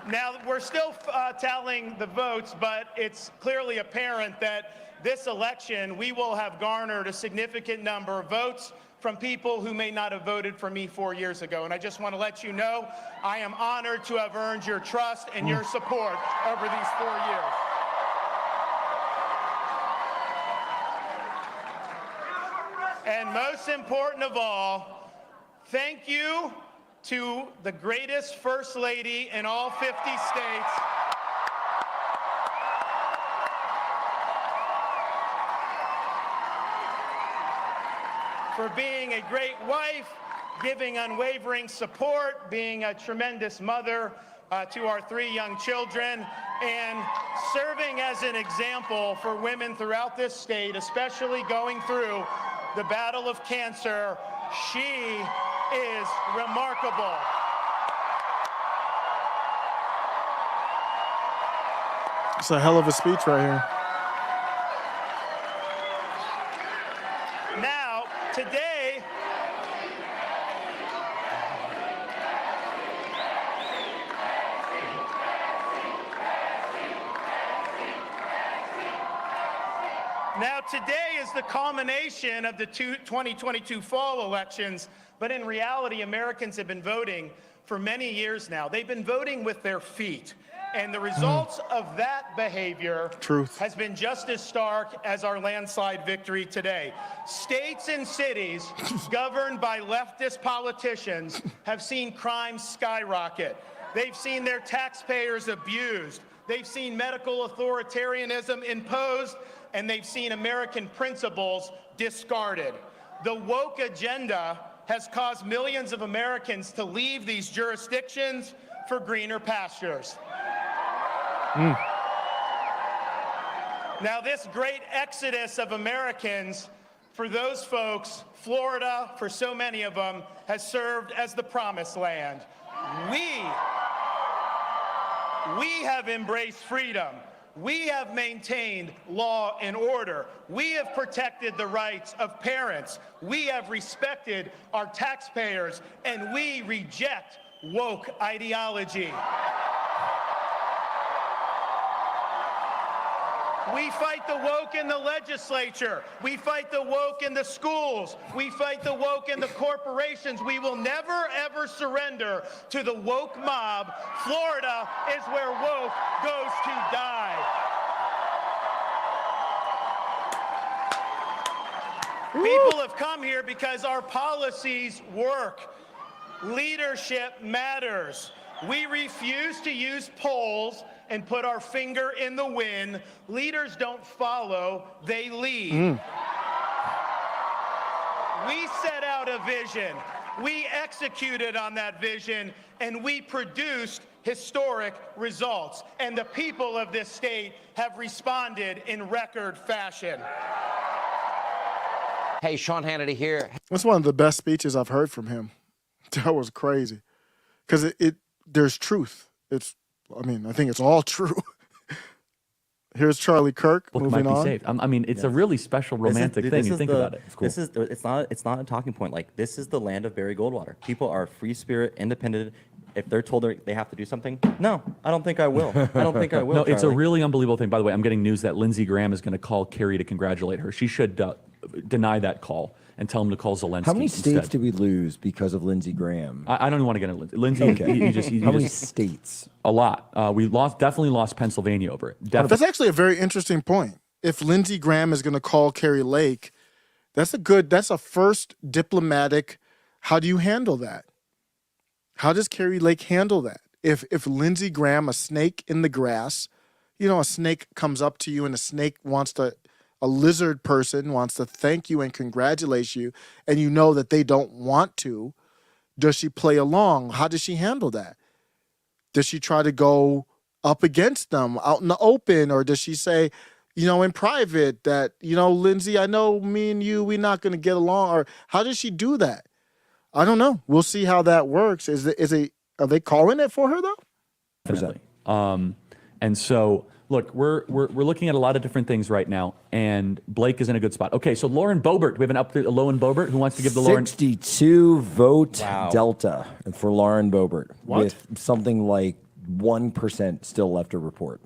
Now, we're still tallying the votes, but it's clearly apparent that this election, we will have garnered a significant number of votes from people who may not have voted for me 4 years ago. And I just want to let you know, I am honored to have earned your trust and your support over these 4 years. And most important of all, thank you to the greatest First Lady in all 50 states, for being a great wife, giving unwavering support, being a tremendous mother to our 3 young children, and serving as an example for women throughout this state, especially going through the battle of cancer. She is remarkable. It's a hell of a speech right here. Now, today, is the culmination of the 2022 fall elections, but in reality, Americans have been voting for many years now. They've been voting with their feet. And the results of that behavior has been just as stark as our landslide victory today. States and cities governed by leftist politicians have seen crime skyrocket. They've seen their taxpayers abused. They've seen medical authoritarianism imposed, and they've seen American principles discarded. The woke agenda has caused millions of Americans to leave these jurisdictions for greener pastures. Now, this great exodus of Americans, for those folks, Florida, for so many of them, has served as the promised land. We have embraced freedom. We have maintained law and order. We have protected the rights of parents. We have respected our taxpayers, and we reject woke ideology. We fight the woke in the legislature. We fight the woke in the schools. We fight the woke in the corporations. We will never, ever surrender to the woke mob. Florida is where woke goes to die. People have come here because our policies work. Leadership matters. We refuse to use polls and put our finger in the wind. Leaders don't follow, they lead. We set out a vision. We executed on that vision, and we produced historic results. And the people of this state have responded in record fashion. Hey, Sean Hannity here. That's one of the best speeches I've heard from him. That was crazy. Because there's truth. I think it's all true. Here's Charlie Kirk moving on. Saved. I mean, it's a really special romantic thing. You think about it. It's cool. It's not a talking point. Like, this is the land of Barry Goldwater. People are free spirit, independent. If they're told they have to do something, no, I don't think I will. I don't think I will. No, it's a Charlie. really unbelievable thing. By the way, I'm getting news that Lindsey Graham is going to call Kerry to congratulate her. She should deny that call and tell him to call Zelensky. How many states instead. did we lose because of Lindsey Graham? I don't even want to get into Lindsey. Okay. How many states? A lot. We definitely lost Pennsylvania over it. Definitely. That's actually a very interesting point. If Lindsey Graham is going to call Kerry Lake That's a first diplomatic. How do you handle that? How does Carrie Lake handle that? If Lindsey Graham, a snake in the grass, a snake comes up to you and a lizard person wants to thank you and congratulate you, and you know that they don't want to, does she play along? How does she handle that? Does she try to go up against them out in the open, or does she say, in private that, Lindsey, I know me and you, we're not going to get along, or how does she do that? I don't know. We'll see how that works. Are they calling it for her though? Definitely. And so, look, we're looking at a lot of different things right now, and Blake is in a good spot. Okay, so Lauren Boebert, we have an update. Lauren Boebert, who wants to give the Lauren 62 vote delta for Lauren Boebert, What? with something like 1% still left to report.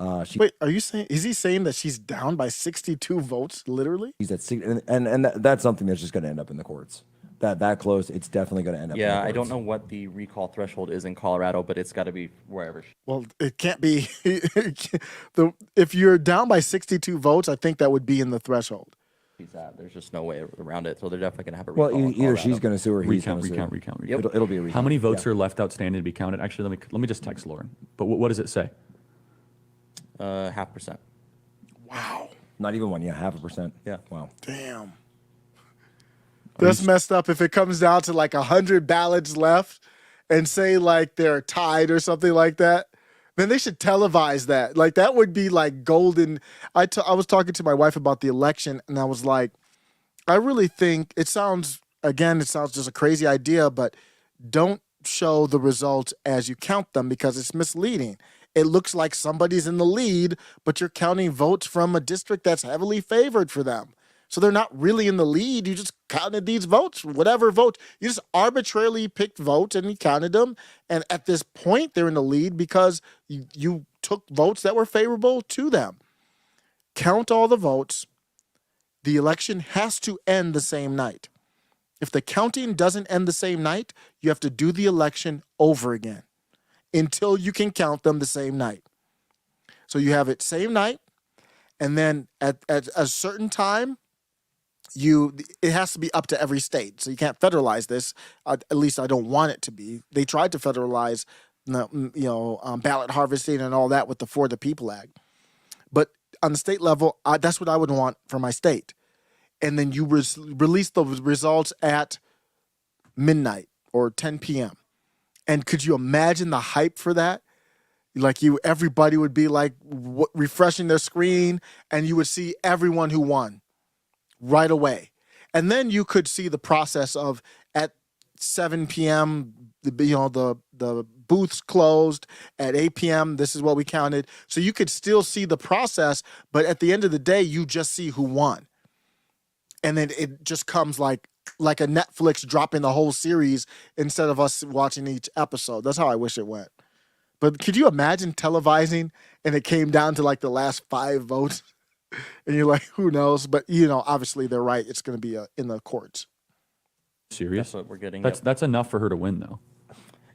Wait, is he saying that she's down by 62 votes, literally? She's at and that's something that's just going to end up in the courts. That close, it's definitely going to end up. Yeah, in the I courts. don't know what the recall threshold is in Colorado, but it's got to be wherever. Well, it can't be. If you're down by 62 votes, I think that would be in the threshold. She's at. There's just no way around it, so they're definitely going to have a Well, recall. in either she's Colorado. going to sue or he's going recount. to sue. Yep. It'll be a recount. How many votes Yeah. are left outstanding to be counted? Actually, let me just text Lauren. But what does it say? 0.5%. Wow. Not even 1. Yeah, 0.5%. Yeah. Wow. Damn. That's messed up if it comes down to like 100 ballots left and say like they're tied or something like that. Then they should televise that. Like that would be like golden. I was talking to my wife about the election, and I was like, I really think it sounds just a crazy idea, but don't show the results as you count them because it's misleading. It looks like somebody's in the lead, but you're counting votes from a district that's heavily favored for them. So they're not really in the lead. You just counted these votes, whatever vote. You just arbitrarily picked votes and you counted them. And at this point, they're in the lead because you took votes that were favorable to them. Count all the votes. The election has to end the same night. If the counting doesn't end the same night, you have to do the election over again until you can count them the same night. So you have it same night, and then at a certain time, it has to be up to every state. So you can't federalize this. At least I don't want it to be. They tried to federalize, ballot harvesting and all that with the For the People Act. But on the state level, that's what I would want for my state. And then you release the results at midnight or 10 p.m. And could you imagine the hype for that? Like everybody would be like refreshing their screen, and you would see everyone who won right away. And then you could see the process of at 7 p.m., the booths closed. At 8 p.m., this is what we counted. So you could still see the process, but at the end of the day, you just see who won. And then it just comes like a Netflix dropping the whole series instead of us watching each episode. That's how I wish it went. But could you imagine televising and it came down to like the last 5 votes? And you're like, who knows? But, obviously they're right. It's going to be in the courts. Serious? That's what we're getting. That's enough for her to win, though.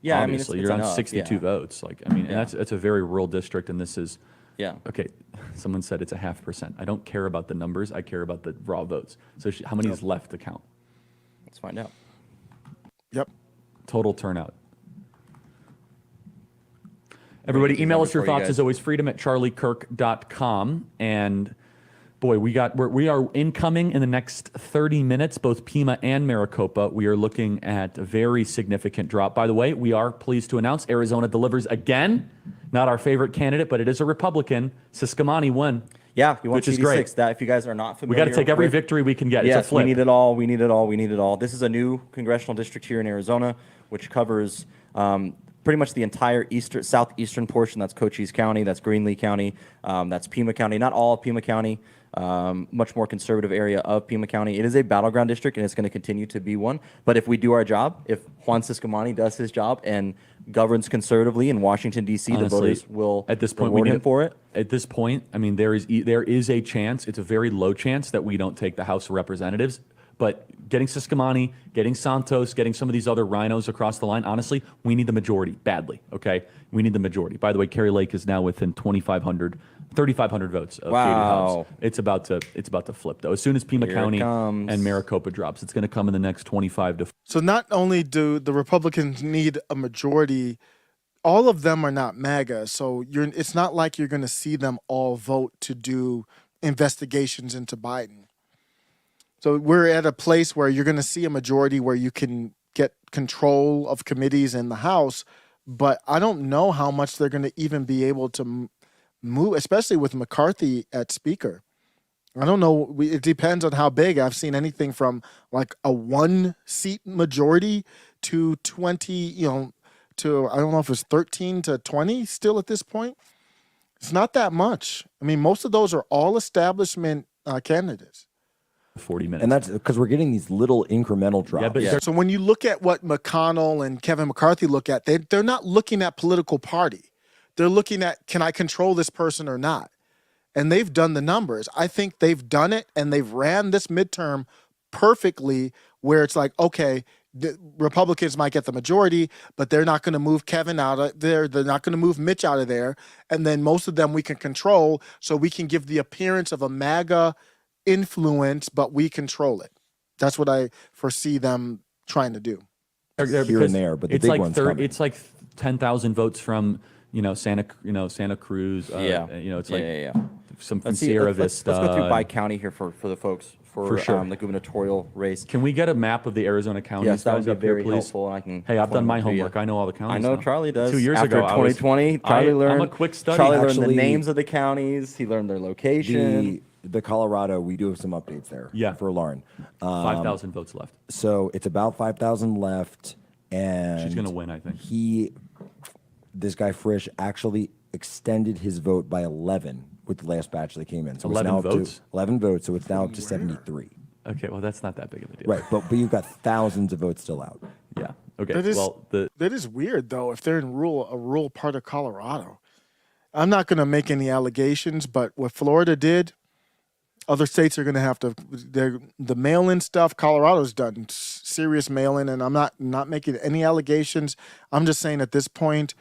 Yeah, Obviously, you're on enough, 62 yeah. votes. And that's a very rural district, and this is. Yeah. Okay, someone said it's 0.5%. I don't care about the numbers. I care about the raw votes. So how many is left to count? Let's find out. Yep. Total turnout. Everybody, email us your thoughts as always. freedom@charliekirk.com. And boy, we are incoming in the next 30 minutes, both Pima and Maricopa. We are looking at a very significant drop. By the way, we are pleased to announce Arizona delivers again. Not our favorite candidate, but it is a Republican. Ciscomani won. Yeah, you want which is CD6. great. That if you guys are not familiar, We got to take every with- victory we can get. Yes, it's a flip. we need it all. We need it all. We need it all. This is a new congressional district here in Arizona, which covers pretty much the entire southeastern portion. That's Cochise County. That's Greenlee County. That's Pima County. Not all of Pima County. Much more conservative area of Pima County. It is a battleground district, and it's going to continue to be one. But if we do our job, if Juan Ciscomani does his job and governs conservatively in Washington, D.C., the voters will at this point reward him for it. At this point, I mean, there is a chance. It's a very low chance that we don't take the House of Representatives. But getting Ciscomani, getting Santos, getting some of these other rhinos across the line, honestly, we need the majority badly, okay? We need the majority. By the way, Carrie Lake is now within 2,500 3,500 votes of Katie Wow. Hobbs. It's about to flip though. As soon as Pima Here it County comes. and Maricopa drops, it's going to come in the next 25 to. So not only do the Republicans need a majority, all of them are not MAGA. So it's not like you're going to see them all vote to do investigations into Biden. So we're at a place where you're going to see a majority where you can get control of committees in the House, but I don't know how much they're going to even be able to move, especially with McCarthy at Speaker. I don't know. It depends on how big. I've seen anything from like a 1-seat majority to 20, to I don't know if it's 13 to 20 still at this point. It's not that much. I mean, most of those are all establishment candidates. 40 minutes. And that's because we're getting these little incremental drops. So when you look at what McConnell and Kevin McCarthy look at, they're not looking at political party. They're looking at, can I control this person or not? And they've done the numbers. I think they've done it, and they've ran this midterm perfectly where it's like, okay, the Republicans might get the majority, but they're not going to move Kevin out of there. They're not going to move Mitch out of there. And then most of them we can control, so we can give the appearance of a MAGA influence, but we control it. That's what I foresee them trying to do. Here and there, but the it's big like one's coming. it's like 10,000 votes from Santa Cruz. It's like some from Sierra Vista. Let's go through by county here for the folks for sure. the gubernatorial race. Can we get a map of the Arizona counties? Yes, that would guys, be up here, very please? helpful. And I can. Hey, I've done point my them to you. homework. I know all the counties. I know now. Charlie does. 2 years After ago, 2020, Charlie learned. I'm a quick study. Charlie learned the Actually, names of the counties. He learned their location. The Colorado, we do have some updates there. Yeah. For Lauren. 5,000 votes left. So it's about 5,000 left, and She's going to win, I think. This guy Frisch actually extended his vote by 11 with the last batch that came in. So 11 it's now up votes? to 11 votes, so it's now up to 73. Okay, well, that's not that big of a deal. Right, but you've got thousands of votes still out. Yeah. Okay. That is, well, that is weird though. If they're in a rural part of Colorado, I'm not going to make any allegations, but what Florida did, other states are going to have to. The mail-in stuff, Colorado's done serious mail-in, and I'm not making any allegations. I'm just saying at this point,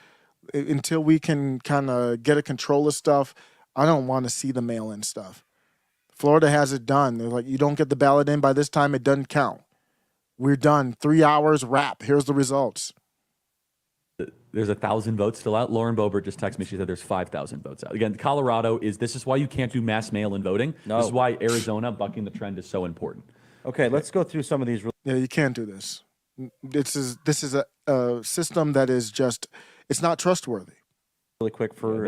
until we can kind of get a control of stuff, I don't want to see the mail-in stuff. Florida has it done. They're like, you don't get the ballot in by this time, it doesn't count. We're done. 3 hours, wrap. Here's the results. There's 1,000 votes still out. Lauren Boebert just texted me. She said there's 5,000 votes out. Again, Colorado this is why you can't do mass mail-in voting. No. This is why Arizona bucking the trend is so important. Okay, let's go through some of these. Yeah, you can't do this. This is a system that is just, it's not trustworthy. Really quick for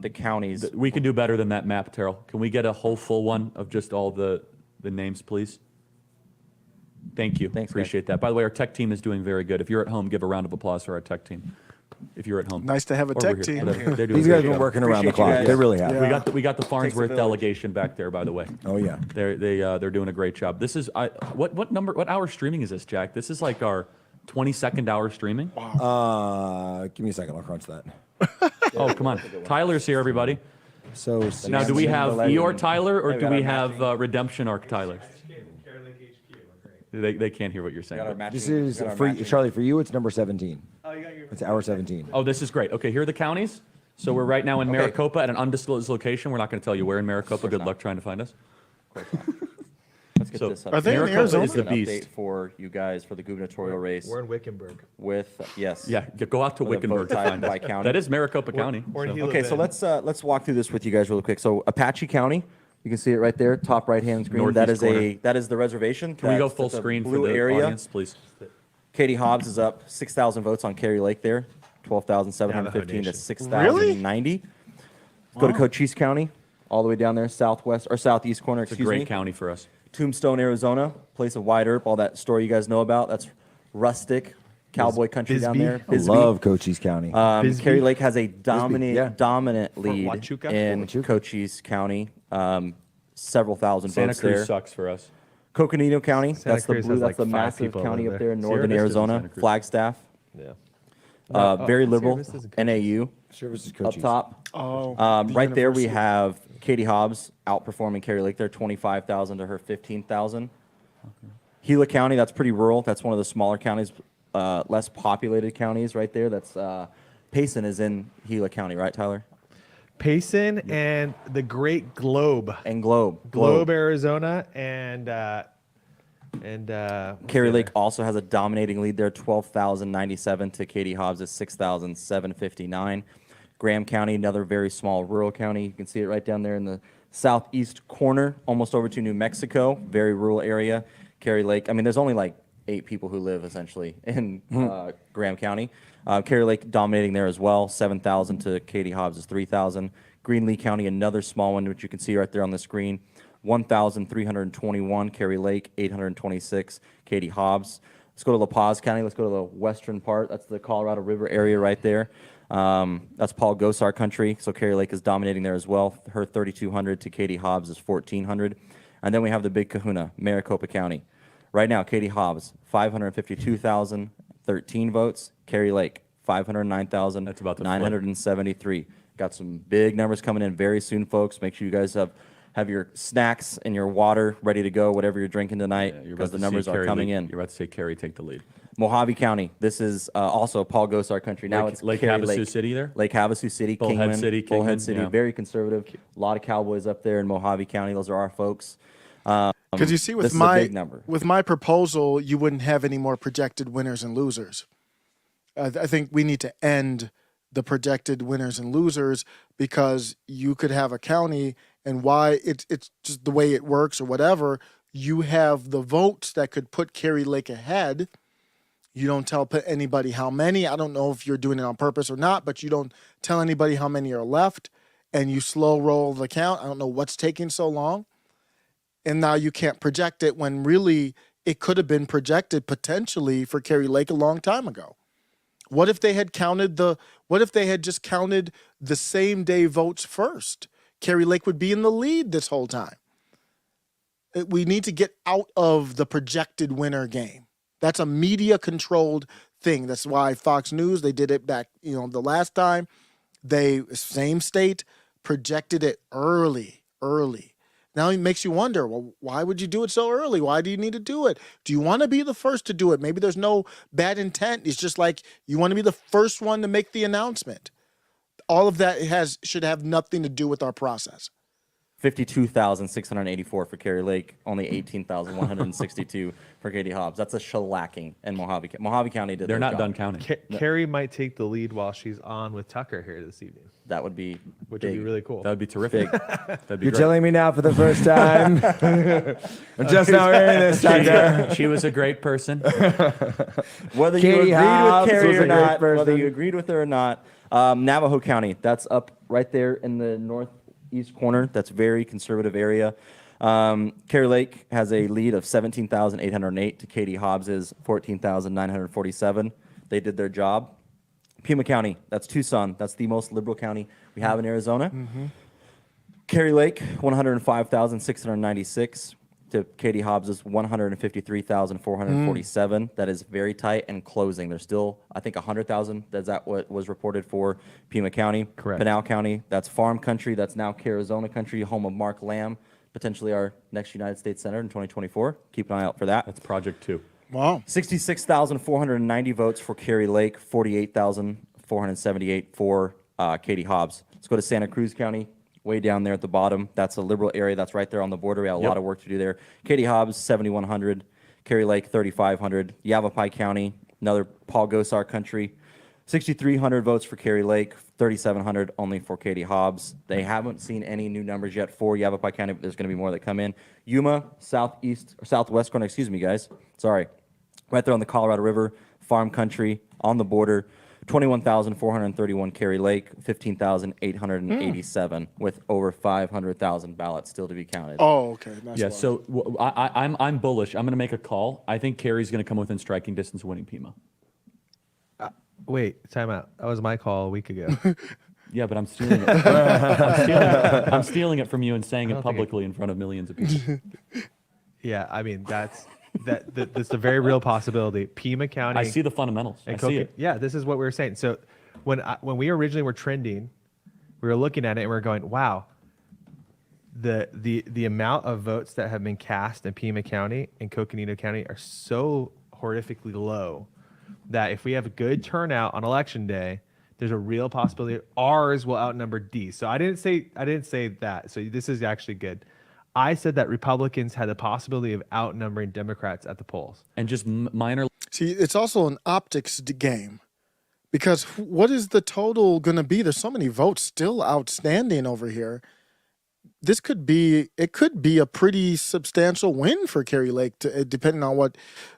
the counties. We can do better than that map, Terrell. Can we get a whole full one of just all the names, please? Thank you. Thanks, Appreciate that. By the way, our tech team is doing very good. If you're at home, give a round of applause for our tech team. If you're at home. Nice to have a Or tech we're here. team. Whatever. They're doing These a guys great have been job. working around the Appreciate you clock. guys. They really have. Yeah. We got the Farnsworth village. delegation back there, by the way. Oh yeah. They're doing a great job. This is what hour streaming is this, Jack? This is like our 22nd hour streaming. Give me a second. I'll crunch that. Oh, come on. Tyler's here, everybody. So Now, do we have Eeyore Tyler or Yeah, we do got we our have Redemption Arc Tyler? They can't hear what you're saying. this is for Charlie. For you, it's number 17. Oh, you got your. It's hour 17. Oh, this is great. Okay, here are the counties. So we're right now in Maricopa at an undisclosed location. We're not going to tell you where in Maricopa. Good luck trying to find us. Let's get this up. Are they in Maricopa Arizona? is the An beast. update for you guys for the gubernatorial race. We're in Wickenburg. With yes. Yeah, go out to With a vote Wickenburg to tied find by us. county. That is Maricopa County. We're in so- Gila Okay, so Bend. let's walk through this with you guys really quick. So Apache County, you can see it right there, top right hand screen. Northeast corner. That is the reservation. Can we go That's full the screen for blue the area. audience, please? Katie Hobbs is up 6,000 votes on Carrie Lake there, 12,715 to Nation. 6,090. Let's go to Cochise County, all the way down there, southwest or southeast corner. It's a Excuse great me. county for us. Tombstone, Arizona, place of Wide Earp, all that story you guys know about. That's rustic cowboy country down Bisbee. there. I love Cochise County. Bisbee. Carrie Lake has a dominant yeah. dominant lead Huachuca? in Huachuca. Cochise County. Several thousand Santa votes Cruz there. sucks for us. Coconino County, Santa that's the Cruz blue, has that's like the 5 massive people county over up there. there in northern Sierra Vista's in Arizona. Santa Cruz. Flagstaff, Yeah. very Sierra liberal. Vista's in NAU Services up Cochise. top. Oh, Right there we have Katie Hobbs outperforming Carrie Lake there, 25,000 to her 15,000. Gila County, that's pretty rural. That's one of the smaller counties, less populated counties right there. That's Payson is in Gila County, right, Tyler? Payson and the Great Globe. And Globe. Globe, Arizona, and Kerry Lake also has a dominating lead there, 12,097 to Katie Hobbs' 6,759. Graham County, another very small rural county. You can see it right down there in the southeast corner, almost over to New Mexico, very rural area. Kerry Lake, I mean, there's only like 8 people who live essentially in Graham County. Kerry Lake dominating there as well, 7,000 to Katie Hobbs' 3,000. Greenlee County, another small one, which you can see right there on the screen, 1,321, Kerry Lake, 826, Katie Hobbs. Let's go to La Paz County. Let's go to the western part. That's the Colorado River area right there. That's Paul Gosar country. So Kerry Lake is dominating there as well. Her 3,200 to Katie Hobbs is 1,400. And then we have the Big Kahuna, Maricopa County. Right now, Katie Hobbs, 552,013 votes. Kerry Lake, 509,973. Got some big numbers coming in very soon, folks. Make sure you guys have your snacks and your water ready to go, whatever you're drinking tonight, because the numbers are coming in. You're about to say Kerry take the lead. Mojave County. This is also Paul Gosar country. Now it's Lake Kerry Havasu City there? Lake Havasu City, Bullhead Kingman, City, Bullhead Kingman, City, yeah. very conservative. A lot of cowboys up there in Mojave County. Those are our folks. Because you see, this with is a big number. with my proposal, you wouldn't have any more projected winners and losers. I think we need to end the projected winners and losers, because you could have a county, and why it's just the way it works or whatever. You have the votes that could put Kerry Lake ahead. You don't tell anybody how many. I don't know if you're doing it on purpose or not, but you don't tell anybody how many are left, and you slow roll the count. I don't know what's taking so long. And now you can't project it when really it could have been projected potentially for Kerry Lake a long time ago. What if they had just counted the same day votes first? Kerry Lake would be in the lead this whole time. We need to get out of the projected winner game. That's a media controlled thing. That's why Fox News, they did it back, the last time. Same state, projected it early. Now it makes you wonder, well, why would you do it so early? Why do you need to do it? Do you want to be the first to do it? Maybe there's no bad intent. It's just like you want to be the first one to make the announcement. All of that should have nothing to do with our process. 52,684 for Kerry Lake, only 18,162 for Katie Hobbs. That's a shellacking in Mojave. Mojave County did. They're their not job. done counting. Kerry might take the lead while she's on with Tucker here this evening. That would be Which big. would be really cool. That would be terrific. That'd be You're great. telling me now for the first time. I'm just now hearing this, Tucker. She was a great person. Whether you Katie agreed Hobbs with Kerry was or a great not, whether person. you agreed with her or not, Navajo County, that's up right there in the northeast corner. That's a very conservative area. Kerry Lake has a lead of 17,808 to Katie Hobbs's 14,947. They did their job. Pima County, that's Tucson. That's the most liberal county we have in Arizona. Kerry Lake, 105,696 to Katie Hobbs's 153,447. That is very tight and closing. There's still, I think, 100,000. That's what was reported for Pima County. Correct. Pinal County, that's farm country. That's now Arizona country, home of Mark Lamb, potentially our next United States Senator in 2024. Keep an eye out for that. That's Project 2. Wow. 66,490 votes for Kerry Lake, 48,478 for Katie Hobbs. Let's go to Santa Cruz County, way down there at the bottom. That's a liberal area. That's right there on the border. We have a lot of work to do there. Katie Hobbs, 7,100. Kerry Lake, 3,500. Yavapai County, another Paul Gosar country. 6,300 votes for Kerry Lake, 3,700 only for Katie Hobbs. They haven't seen any new numbers yet for Yavapai County, but there's going to be more that come in. Yuma, southwest corner, excuse me, guys. Sorry. Right there on the Colorado River, farm country, on the border. 21,431 Kerry Lake, 15,887 with over 500,000 ballots still to be counted. Oh, okay. That's Yeah, why. so I'm bullish. I'm going to make a call. I think Kerry's going to come within striking distance of winning Pima. Wait, time out. That was my call a week ago. Yeah, but I'm stealing it. I'm stealing it from you and saying it publicly in front of millions of people. Yeah, I mean that's a very real possibility. Pima County. I see the fundamentals. I see it. Yeah, this is what we were saying. So when we originally were trending, we were looking at it and we are going, wow, the amount of votes that have been cast in Pima County and Coconino County are so horrifically low that if we have a good turnout on election day, There's a real possibility ours will outnumber D. So I didn't say that. So this is actually good. I said that Republicans had the possibility of outnumbering Democrats at the polls. And just minor. See, it's also an optics game, because what is the total going to be? There's so many votes still outstanding over here. It could be a pretty substantial win for Kerry Lake, depending on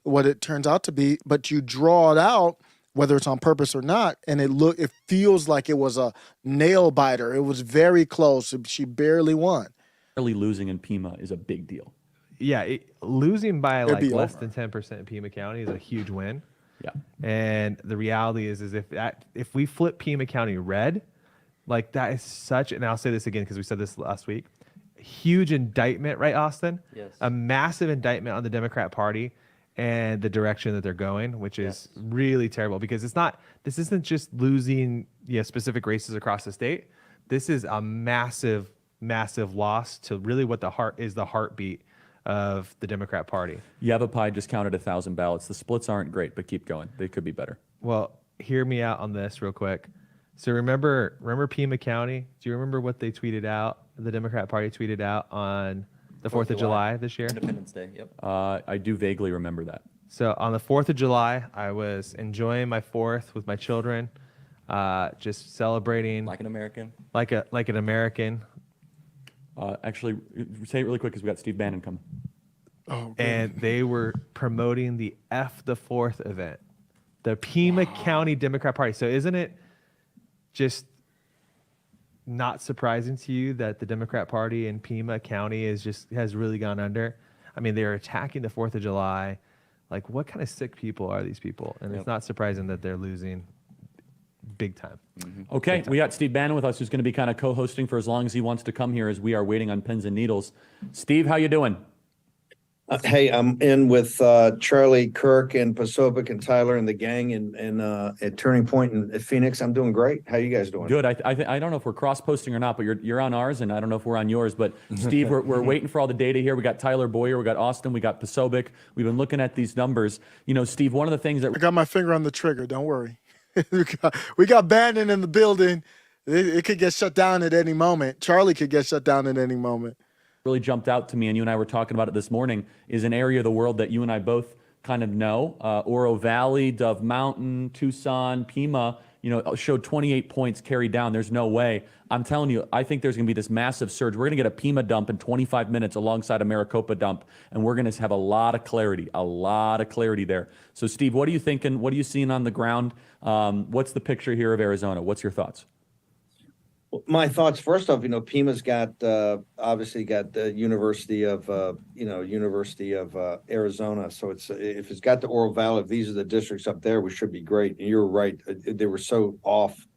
what it turns out to be. But you draw it out, whether it's on purpose or not, and it feels like it was a nail biter. It was very close. She barely won. Early losing in Pima is a big deal. Yeah, losing by like less over. than 10% in Pima County is a huge win. Yeah. And the reality is if we flip Pima County red, like that is such, and I'll say this again because we said this last week, huge indictment, right, Austin? Yes. A massive indictment on the Democrat Party and the direction that they're going, which is really terrible, because this isn't just losing specific races across the state. This is a massive loss to really what the heartbeat of the Democrat Party. Yavapai just counted 1,000 ballots. The splits aren't great, but keep going. They could be better. Well, hear me out on this real quick. So remember Pima County? Do you remember what they tweeted out? The Democrat Party tweeted out on the 4th of July this year? Independence Day, yep. I do vaguely remember that. So on the 4th of July, I was enjoying my 4th with my children, just celebrating. Like an American. Like an American. Actually, say it really quick because we got Steve Bannon coming. Oh, and they were promoting the F the 4th event, the Pima County Democrat Party. So isn't it just not surprising to you that the Democrat Party in Pima County has really gone under? I mean, they're attacking the 4th of July. Like, what kind of sick people are these people? And it's not surprising that they're losing big time. Mm-hmm. Okay, we got Steve Bannon with us, who's going to be kind of co-hosting for as long as he wants to come here, as we are waiting on pins and needles. Steve, how you doing? Hey, I'm in with Charlie, Kirk, and Posobiec and Tyler and the gang at Turning Point in Phoenix. I'm doing great. How you guys doing? Good. I don't know if we're cross-posting or not, but you're on ours, and I don't know if we're on yours. But Steve, we're waiting for all the data here. We got Tyler Boyer, we got Austin, we got Posobiec. We've been looking at these numbers. You know, Steve, one of the things that I got my finger on the trigger. Don't worry. we got Bannon in the building. It could get shut down at any moment. Charlie could get shut down at any moment. Really jumped out to me, and you and I were talking about it this morning, is an area of the world that you and I both kind of know. Oro Valley, Dove Mountain, Tucson, Pima, showed 28 points carried down. There's no way. I'm telling you, I think there's going to be this massive surge. We're going to get a Pima dump in 25 minutes alongside a Maricopa dump, and we're going to have a lot of clarity there. So, Steve, what are you thinking? What are you seeing on the ground? What's the picture here of Arizona? What's your thoughts? My thoughts, first off, Pima's obviously got the University of Arizona. So if it's got the Oro Valley, if these are the districts up there, we should be great. And you're right. They were so off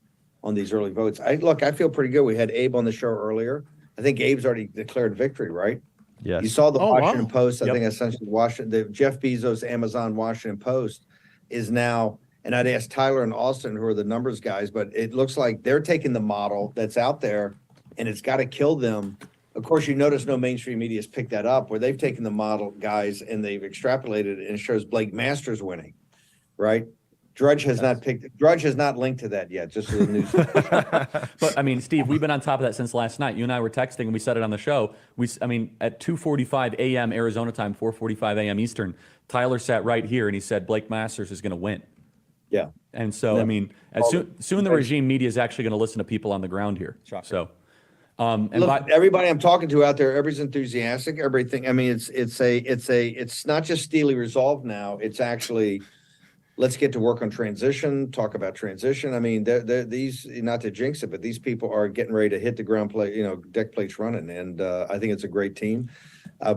on these early votes. I feel pretty good. We had Abe on the show earlier. I think Abe's already declared victory, right? Yes. You saw the Washington wow. Post. I think essentially the Jeff Bezos Amazon Washington Post is now. And I'd ask Tyler and Austin, who are the numbers guys, but it looks like they're taking the model that's out there and it's got to kill them. Of course, you notice no mainstream media has picked that up, where they've taken the model, guys, and they've extrapolated it, and it shows Blake Masters winning, right? Drudge has not linked to that yet, just so the news. But I mean, Steve, we've been on top of that since last night. You and I were texting, and we said it on the show. At 2:45 a.m. Arizona time, 4:45 a.m. Eastern, Tyler sat right here, and he said Blake Masters is going to win. Yeah. And so, soon the regime media is actually going to listen to people on the ground here. Shocker. So, Everybody I'm talking to out there, everybody's enthusiastic. Everything. I mean, it's not just steely resolve now. It's actually, let's get to work on transition. Talk about transition. I mean, these, not to jinx it, but these people are getting ready to hit the ground play. Deck plates running, and I think it's a great team.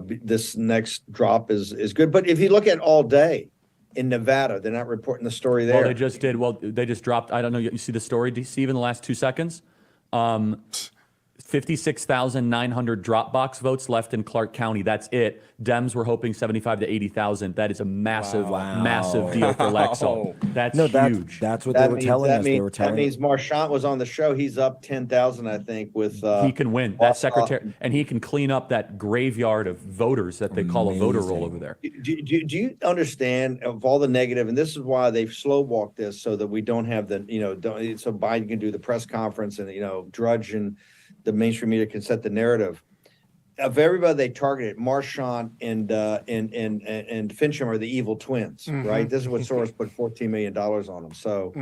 This next drop is good, but if you look at all day. In Nevada, they're not reporting the story there. Well, they just did. Well, they just dropped. I don't know. You see the story, Steve, in the last 2 seconds? 56,900 Dropbox votes left in Clark County. That's it. Dems were hoping 75 to 80,000. That is a massive, massive deal for Lexel. That's huge. That's what they were telling us. They were telling That means Marchant was on the show. He's up 10,000, I think, with. He can win. That secretary, and he can clean up that graveyard of voters that they call a voter roll over there. Do you understand of all the negative, and this is why they've slow walked this so that we don't have the, so Biden can do the press conference and, Drudge and the mainstream media can set the narrative. Of everybody they targeted, Marchant and Fincham are the evil twins, right? This is what Soros put $14 million on them. So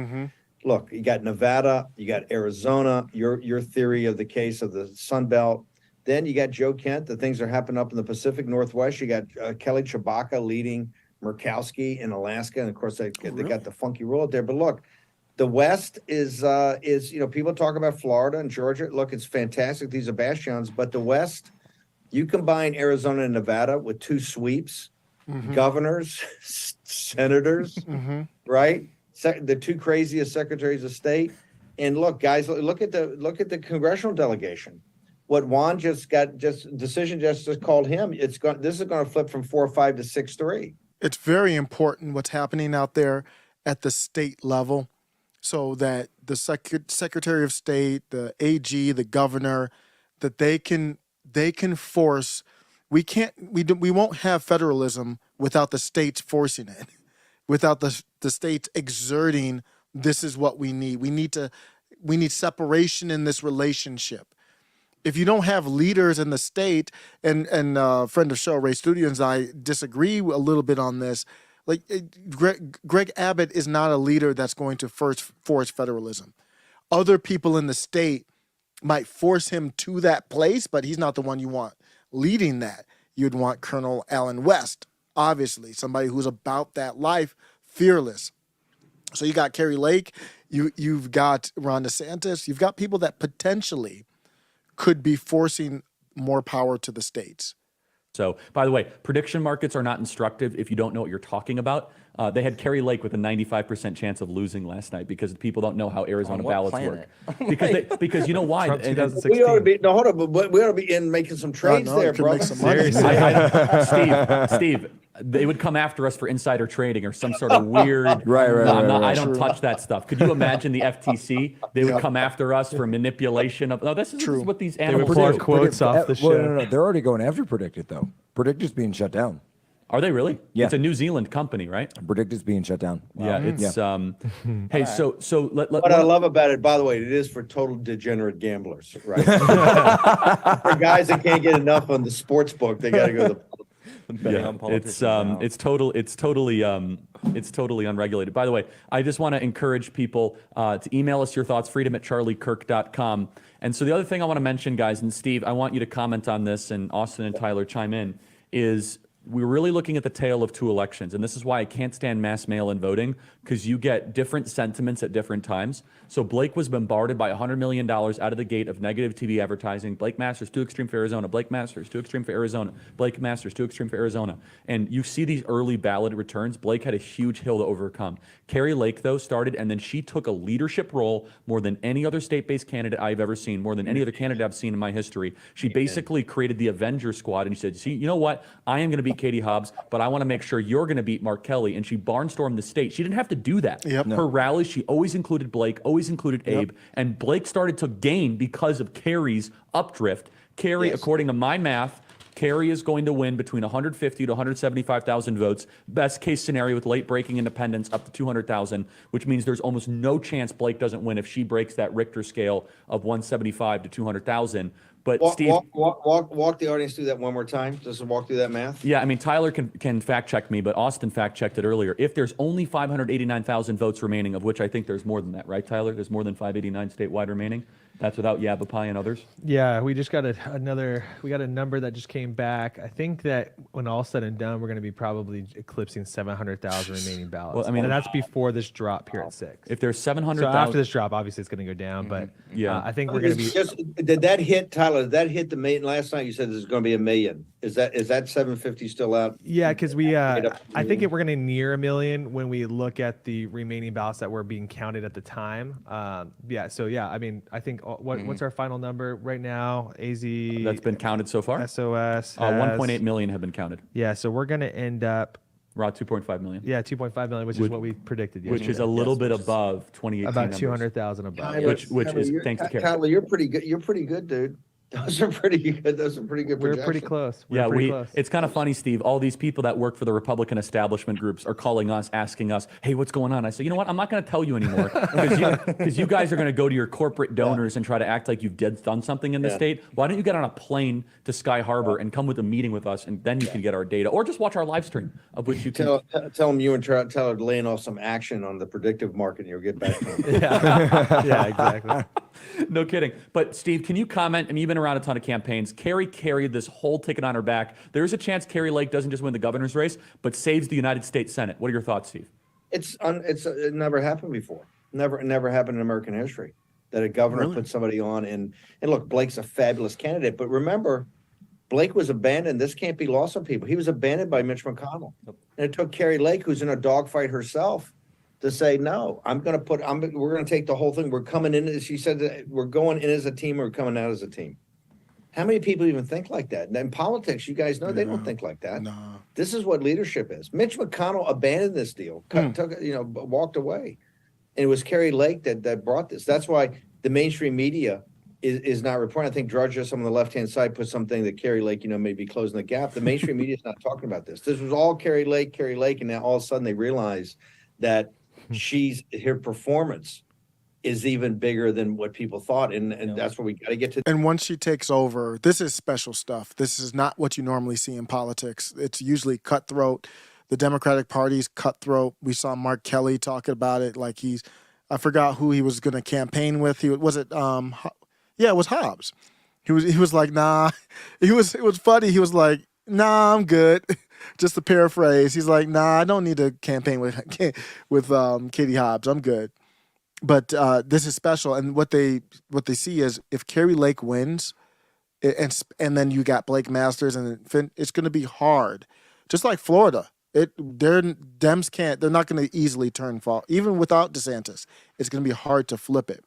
look, you got Nevada, you got Arizona, your theory of the case of the Sun Belt. Then you got Joe Kent, the things that are happening up in the Pacific Northwest. You got Kelly Chewbacca leading Murkowski in Alaska. And of course, they got the funky rule out there. But look, the West is people talk about Florida and Georgia. Look, it's fantastic. These are bastions. But the West, you combine Arizona and Nevada with two sweeps, governors, senators, right? The two craziest secretaries of state. And look, guys, look at the congressional delegation. What Juan decision justice called him, this is going to flip from 4-5 to 6-3. It's very important what's happening out there at the state level, so that the Secretary of State, the AG, the governor, that they can force. We won't have federalism without the states forcing it, without the states exerting. This is what we need. We need separation in this relationship. If you don't have leaders in the state, and friend of show Ray Studio and I disagree a little bit on this. Like Greg Abbott is not a leader that's going to first force federalism. Other people in the state might force him to that place, but he's not the one you want leading that. You'd want Colonel Allen West, obviously, somebody who's about that life, fearless. So you got Kerry Lake, you've got Ron DeSantis, you've got people that potentially could be forcing more power to the states. So, by the way, prediction markets are not instructive if you don't know what you're talking about. They had Kerry Lake with a 95% chance of losing last night because people don't know how Arizona ballots work. Because you know why? Trump 2016. We ought to be hold on, but we ought to be in making some trades there, bro. Steve, they would come after us for insider trading or some sort of weird. I don't touch that stuff. Could you imagine the FTC? They would come after us for manipulation of. No, this is what these animals They would do. pull quotes off the show. No, they're already going after Predicted though. Predicted's being shut down. Are they really? Yeah. It's a New Zealand company, right? Predicted's being shut down. Yeah, it's hey, so let What I love about it, by the way, it is for total degenerate gamblers, right? For guys that can't get enough on the sports book, they got to go to the it's totally unregulated. By the way, I just want to encourage people to email us your thoughts, freedom@charliekirk.com. And so the other thing I want to mention, guys, and Steve, I want you to comment on this, and Austin and Tyler chime in, is we're really looking at the tale of two elections. And this is why I can't stand mass mail-in voting, because you get different sentiments at different times. So Blake was bombarded by $100 million out of the gate of negative TV advertising. Blake Masters, too extreme for Arizona. Blake Masters, too extreme for Arizona. Blake Masters, too extreme for Arizona. And you see these early ballot returns. Blake had a huge hill to overcome. Carrie Lake, though, started, and then she took a leadership role more than any other state-based candidate I've ever seen, more than any other candidate I've seen in my history. She basically created the Avenger squad, and she said, see, you know what? I am going to beat Katie Hobbs, but I want to make sure you're going to beat Mark Kelly. And she barnstormed the state. She didn't have to do that. Her rallies, she always included Blake, always included Abe, and Blake started to gain because of Kerry's updrift. Kerry, according to my math, Kerry is going to win between 150 to 175,000 votes. Best case scenario with late breaking independents up to 200,000, which means there's almost no chance Blake doesn't win if she breaks that Richter scale of 175 to 200,000. But Steve, walk the audience through that one more time. Just walk through that math. Yeah, I mean, Tyler can fact check me, but Austin fact checked it earlier. If there's only 589,000 votes remaining, of which I think there's more than that, right, Tyler? There's more than 589 statewide remaining. That's without Yavapai and others. Yeah, we just got a number that just came back. I think that when all said and done, we're going to be probably eclipsing 700,000 remaining ballots. Well, I mean, and that's before this drop here at 6. If there's 700,000, so after this drop, obviously it's going to go down. But I think we're going to be. Did that hit, Tyler? Did that hit the million last night? You said there's going to be 1 million. Is that 750 still out? Yeah, because I think we're going to near 1 million when we look at the remaining ballots that were being counted at the time. I mean, I think what's our final number right now? AZ That's been counted so far. SOS. 1.8 million have been counted. Yeah, so we're going to end up. Around 2.5 million. Yeah, 2.5 million, which is what we predicted yesterday. Which is a little bit above 2018 about numbers. 200,000 above. Which is thanks to Kerry. Kyler, you're pretty good. You're pretty good, dude. Those are pretty good. Those are pretty good We're projections. pretty close. Yeah, pretty close. it's kind of funny, Steve. All these people that work for the Republican establishment groups are calling us, asking us, hey, what's going on? I say, you know what? I'm not going to tell you anymore because you guys are going to go to your corporate donors and try to act like you've done something in the state. Why don't you get on a plane to Sky Harbor and come with a meeting with us, and then you can get our data, or just watch our live stream, of which you can tell them you and tell her laying off some action on the predictive market, and you'll get back to them. Yeah, exactly. No kidding. But Steve, can you comment? I mean, you've been around a ton of campaigns. Kerry carried this whole ticket on her back. There's a chance Kerry Lake doesn't just win the governor's race, but saves the United States Senate. What are your thoughts, Steve? It never happened before. Never happened in American history that a governor put somebody on. And look, Blake's a fabulous candidate, but remember, Blake was abandoned. This can't be lost on people. He was abandoned by Mitch McConnell. And it took Kerry Lake, who's in a dogfight herself, to say, no, we're going to take the whole thing. We're coming in, she said, that we're going in as a team, we're coming out as a team. How many people even think like that? And in politics, you guys know they don't think like that. No. This is what leadership is. Mitch McConnell abandoned this deal, walked away. And it was Kerry Lake that brought this. That's why the mainstream media is not reporting. I think Drudge, just on the left-hand side, put something that Kerry Lake, may be closing the gap. The mainstream media is not talking about this. This was all Kerry Lake, and now all of a sudden they realize that her performance is even bigger than what people thought. And that's what we got to get to. And once she takes over, this is special stuff. This is not what you normally see in politics. It's usually cutthroat. The Democratic Party's cutthroat. We saw Mark Kelly talking about it like I forgot who he was going to campaign with. It was Hobbs. He was like, nah. It was funny. He was like, nah, I'm good. Just to paraphrase, he's like, nah, I don't need to campaign with Katie Hobbs. I'm good. But this is special, and what they see is if Kerry Lake wins, and then you got Blake Masters, and it's going to be hard, just like Florida. Dems can't. They're not going to easily turn fall, even without DeSantis. It's going to be hard to flip it.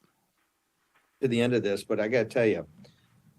To the end of this, but I got to tell you,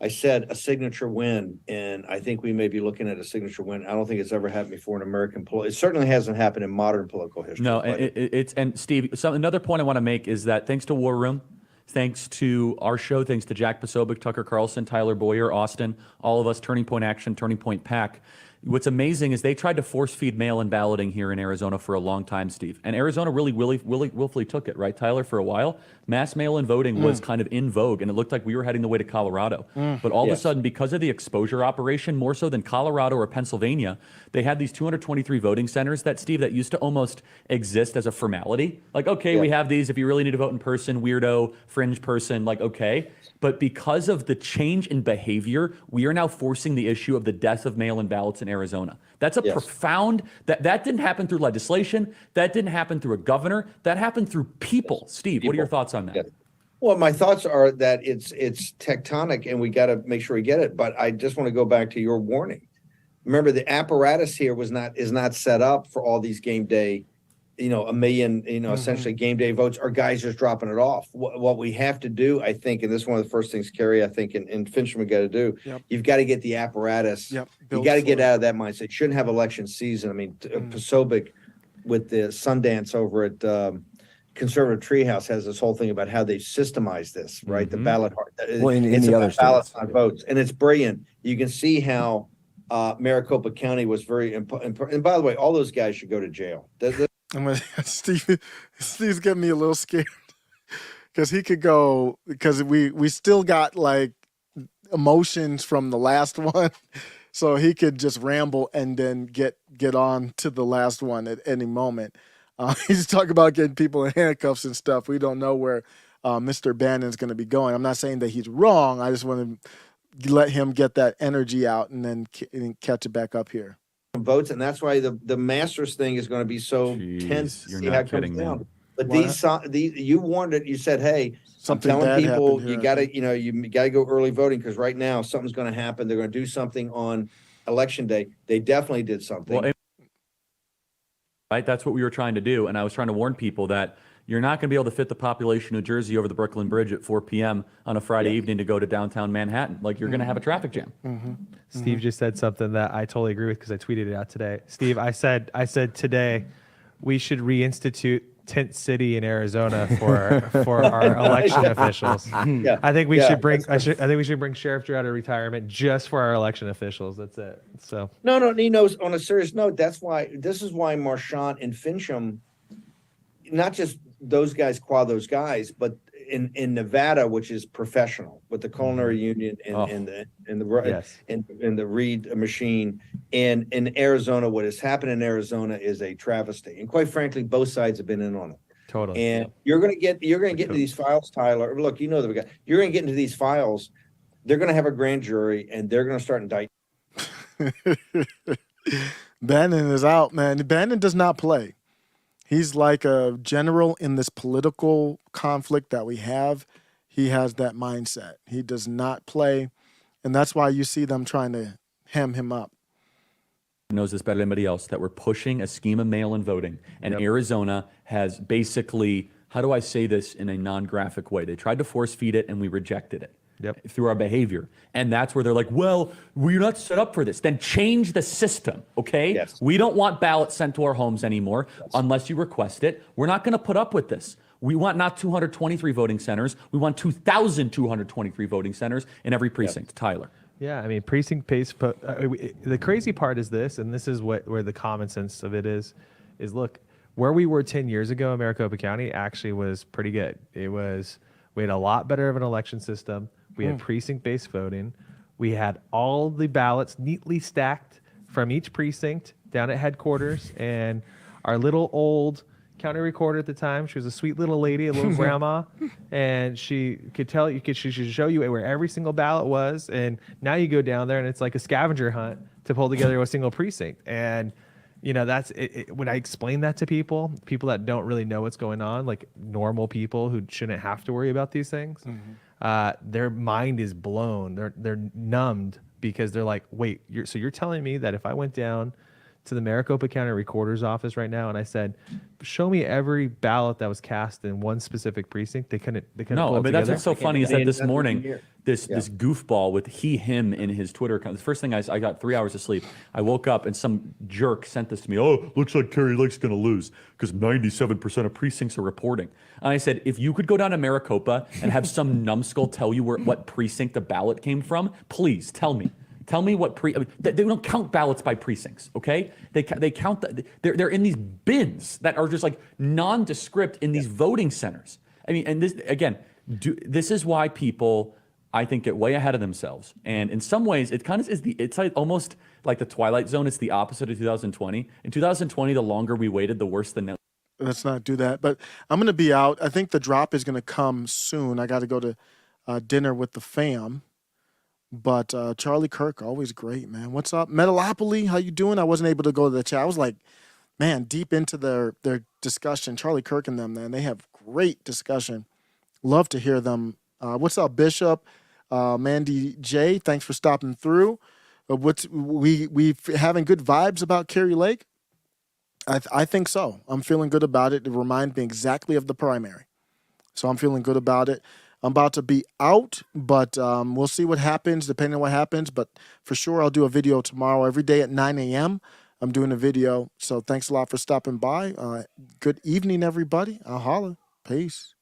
I said a signature win, and I think we may be looking at a signature win. I don't think it's ever happened before in American politics. It certainly hasn't happened in modern political history. No, and Steve, another point I want to make is that thanks to War Room, thanks to our show, thanks to Jack Posobiec, Tucker Carlson, Tyler Boyer, Austin, all of us, Turning Point Action, Turning Point PAC. What's amazing is they tried to force feed mail-in balloting here in Arizona for a long time, Steve. And Arizona really willfully took it, right, Tyler, for a while. Mass mail-in voting was kind of in vogue, and it looked like we were heading the way to Colorado. But all of a sudden, because of the exposure operation, more so than Colorado or Pennsylvania, they had these 223 voting centers that used to almost exist as a formality. Like, okay, we have these. If you really need to vote in person, weirdo, fringe person, like, okay. But because of the change in behavior, we are now forcing the issue of the death of mail-in ballots in Arizona. That's a profound, that didn't happen through legislation. That didn't happen through a governor. That happened through people. Steve, what are your thoughts on that? Yeah. Well, my thoughts are that it's tectonic and we got to make sure we get it. But I just want to go back to your warning. Remember, the apparatus here is not set up for all these game day, a million, essentially game day votes, or guys just dropping it off. What we have to do, I think, and this is one of the first things, Kerry, I think, and Finchman got to do, you've got to get the apparatus. You got to get out of that mindset. You shouldn't have election season. I mean, Posobiec with the Sundance over at Conservative Treehouse has this whole thing about how they systemize this, right? The ballot, in the other ballots states. on votes, and it's brilliant. You can see how Maricopa County was very important. And by the way, all those guys should go to jail. Steve's getting me a little scared because he could go, because we still got like emotions from the last one, so he could just ramble and then get on to the last one at any moment. He's talking about getting people in handcuffs and stuff. We don't know where Mr. Bannon's going to be going. I'm not saying that he's wrong. I just want to let him get that energy out and then catch it back up here. Votes, and that's why the Masters thing is going to be so tense. You're not kidding, man. But these you warned it. You said, "Hey, Something I'm telling bad people happened here, you got to, you got to go early voting because right now something's going to happen. They're going to do something on election day. They definitely did something." Well, right, that's what we were trying to do, and I was trying to warn people that You're not going to be able to fit the population of New Jersey over the Brooklyn Bridge at 4 p.m. on a Friday evening to go to downtown Manhattan. Like, you're going to have a traffic jam. Steve just said something that I totally agree with because I tweeted it out today. Steve, I said today we should reinstitute Tent City in Arizona for our election officials. I think we should bring I think we should bring Sheriff Drew out of retirement just for our election officials. That's it. So No, on a serious note, this is why Marchant and Fincham, not just those guys those guys, but in Nevada, which is professional with the culinary union and the Reed machine, and in Arizona, what has happened in Arizona is a travesty. And quite frankly, both sides have been in on it. totally. And you're gonna get into these files, Tyler. Look, you're gonna get into these files. They're gonna have a grand jury, and they're gonna start indicting. Bannon is out, man. Bannon does not play. He's like a general in this political conflict that we have. He has that mindset. He does not play, and that's why you see them trying to hem him up. Knows this better than anybody else that we're pushing a scheme of mail-in voting, and Arizona has basically, how do I say this in a non-graphic way? They tried to force feed it, and we rejected it. Through our behavior. And that's where they're like, well, we're not set up for this. Then change the system, okay? Yes. We don't want ballots sent to our homes anymore unless you request it. We're not going to put up with this. We want not 223 voting centers. We want 2,223 voting centers in every precinct. Tyler. Yeah, I mean, precinct-based. The crazy part is this, and this is where the common sense of it is look, where we were 10 years ago in Maricopa County actually was pretty good. We had a lot better of an election system. We had precinct-based voting. We had all the ballots neatly stacked from each precinct down at headquarters. And our little old county recorder at the time, she was a sweet little lady, a little grandma, and she could she should show you where every single ballot was. And now you go down there and it's like a scavenger hunt to pull together a single precinct. And that's when I explain that to people that don't really know what's going on, like normal people who shouldn't have to worry about these things. Their mind is blown. They're numbed because they're like, wait, you're telling me that if I went down to the Maricopa County Recorder's office right now and I said, show me every ballot that was cast in one specific precinct, they couldn't. No, but that's what's so funny is that this morning, this goofball with him in his Twitter account. The first thing I got 3 hours of sleep. I woke up and some jerk sent this to me. Oh, looks like Carrie Lake's going to lose because 97% of precincts are reporting. And I said, if you could go down to Maricopa and have some numbskull tell you what precinct the ballot came from, please tell me. Tell me what they don't count ballots by precincts, okay? They count they're in these bins that are just like nondescript in these voting centers. I mean, and this again, this is why people, I think, get way ahead of themselves. And in some ways, it kind of is it's like almost like the Twilight Zone. It's the opposite of 2020. In 2020, the longer we waited, the worse the. Let's not do that. But I'm going to be out. I think the drop is going to come soon. I got to go to dinner with the fam. But Charlie Kirk, always great, man. What's up? Metalopoly, how you doing? I wasn't able to go to the chat. I was like, man, deep into their discussion. Charlie Kirk and them, man, they have great discussion. Love to hear them. What's up, Bishop? Mandy J, thanks for stopping through. We having good vibes about Carrie Lake? I think so. I'm feeling good about it. It reminds me exactly of the primary. So I'm feeling good about it. I'm about to be out, but we'll see what happens, depending on what happens. But for sure, I'll do a video tomorrow. Every day at 9 a.m., I'm doing a video. So thanks a lot for stopping by. Good evening, everybody. I'll holler. Peace.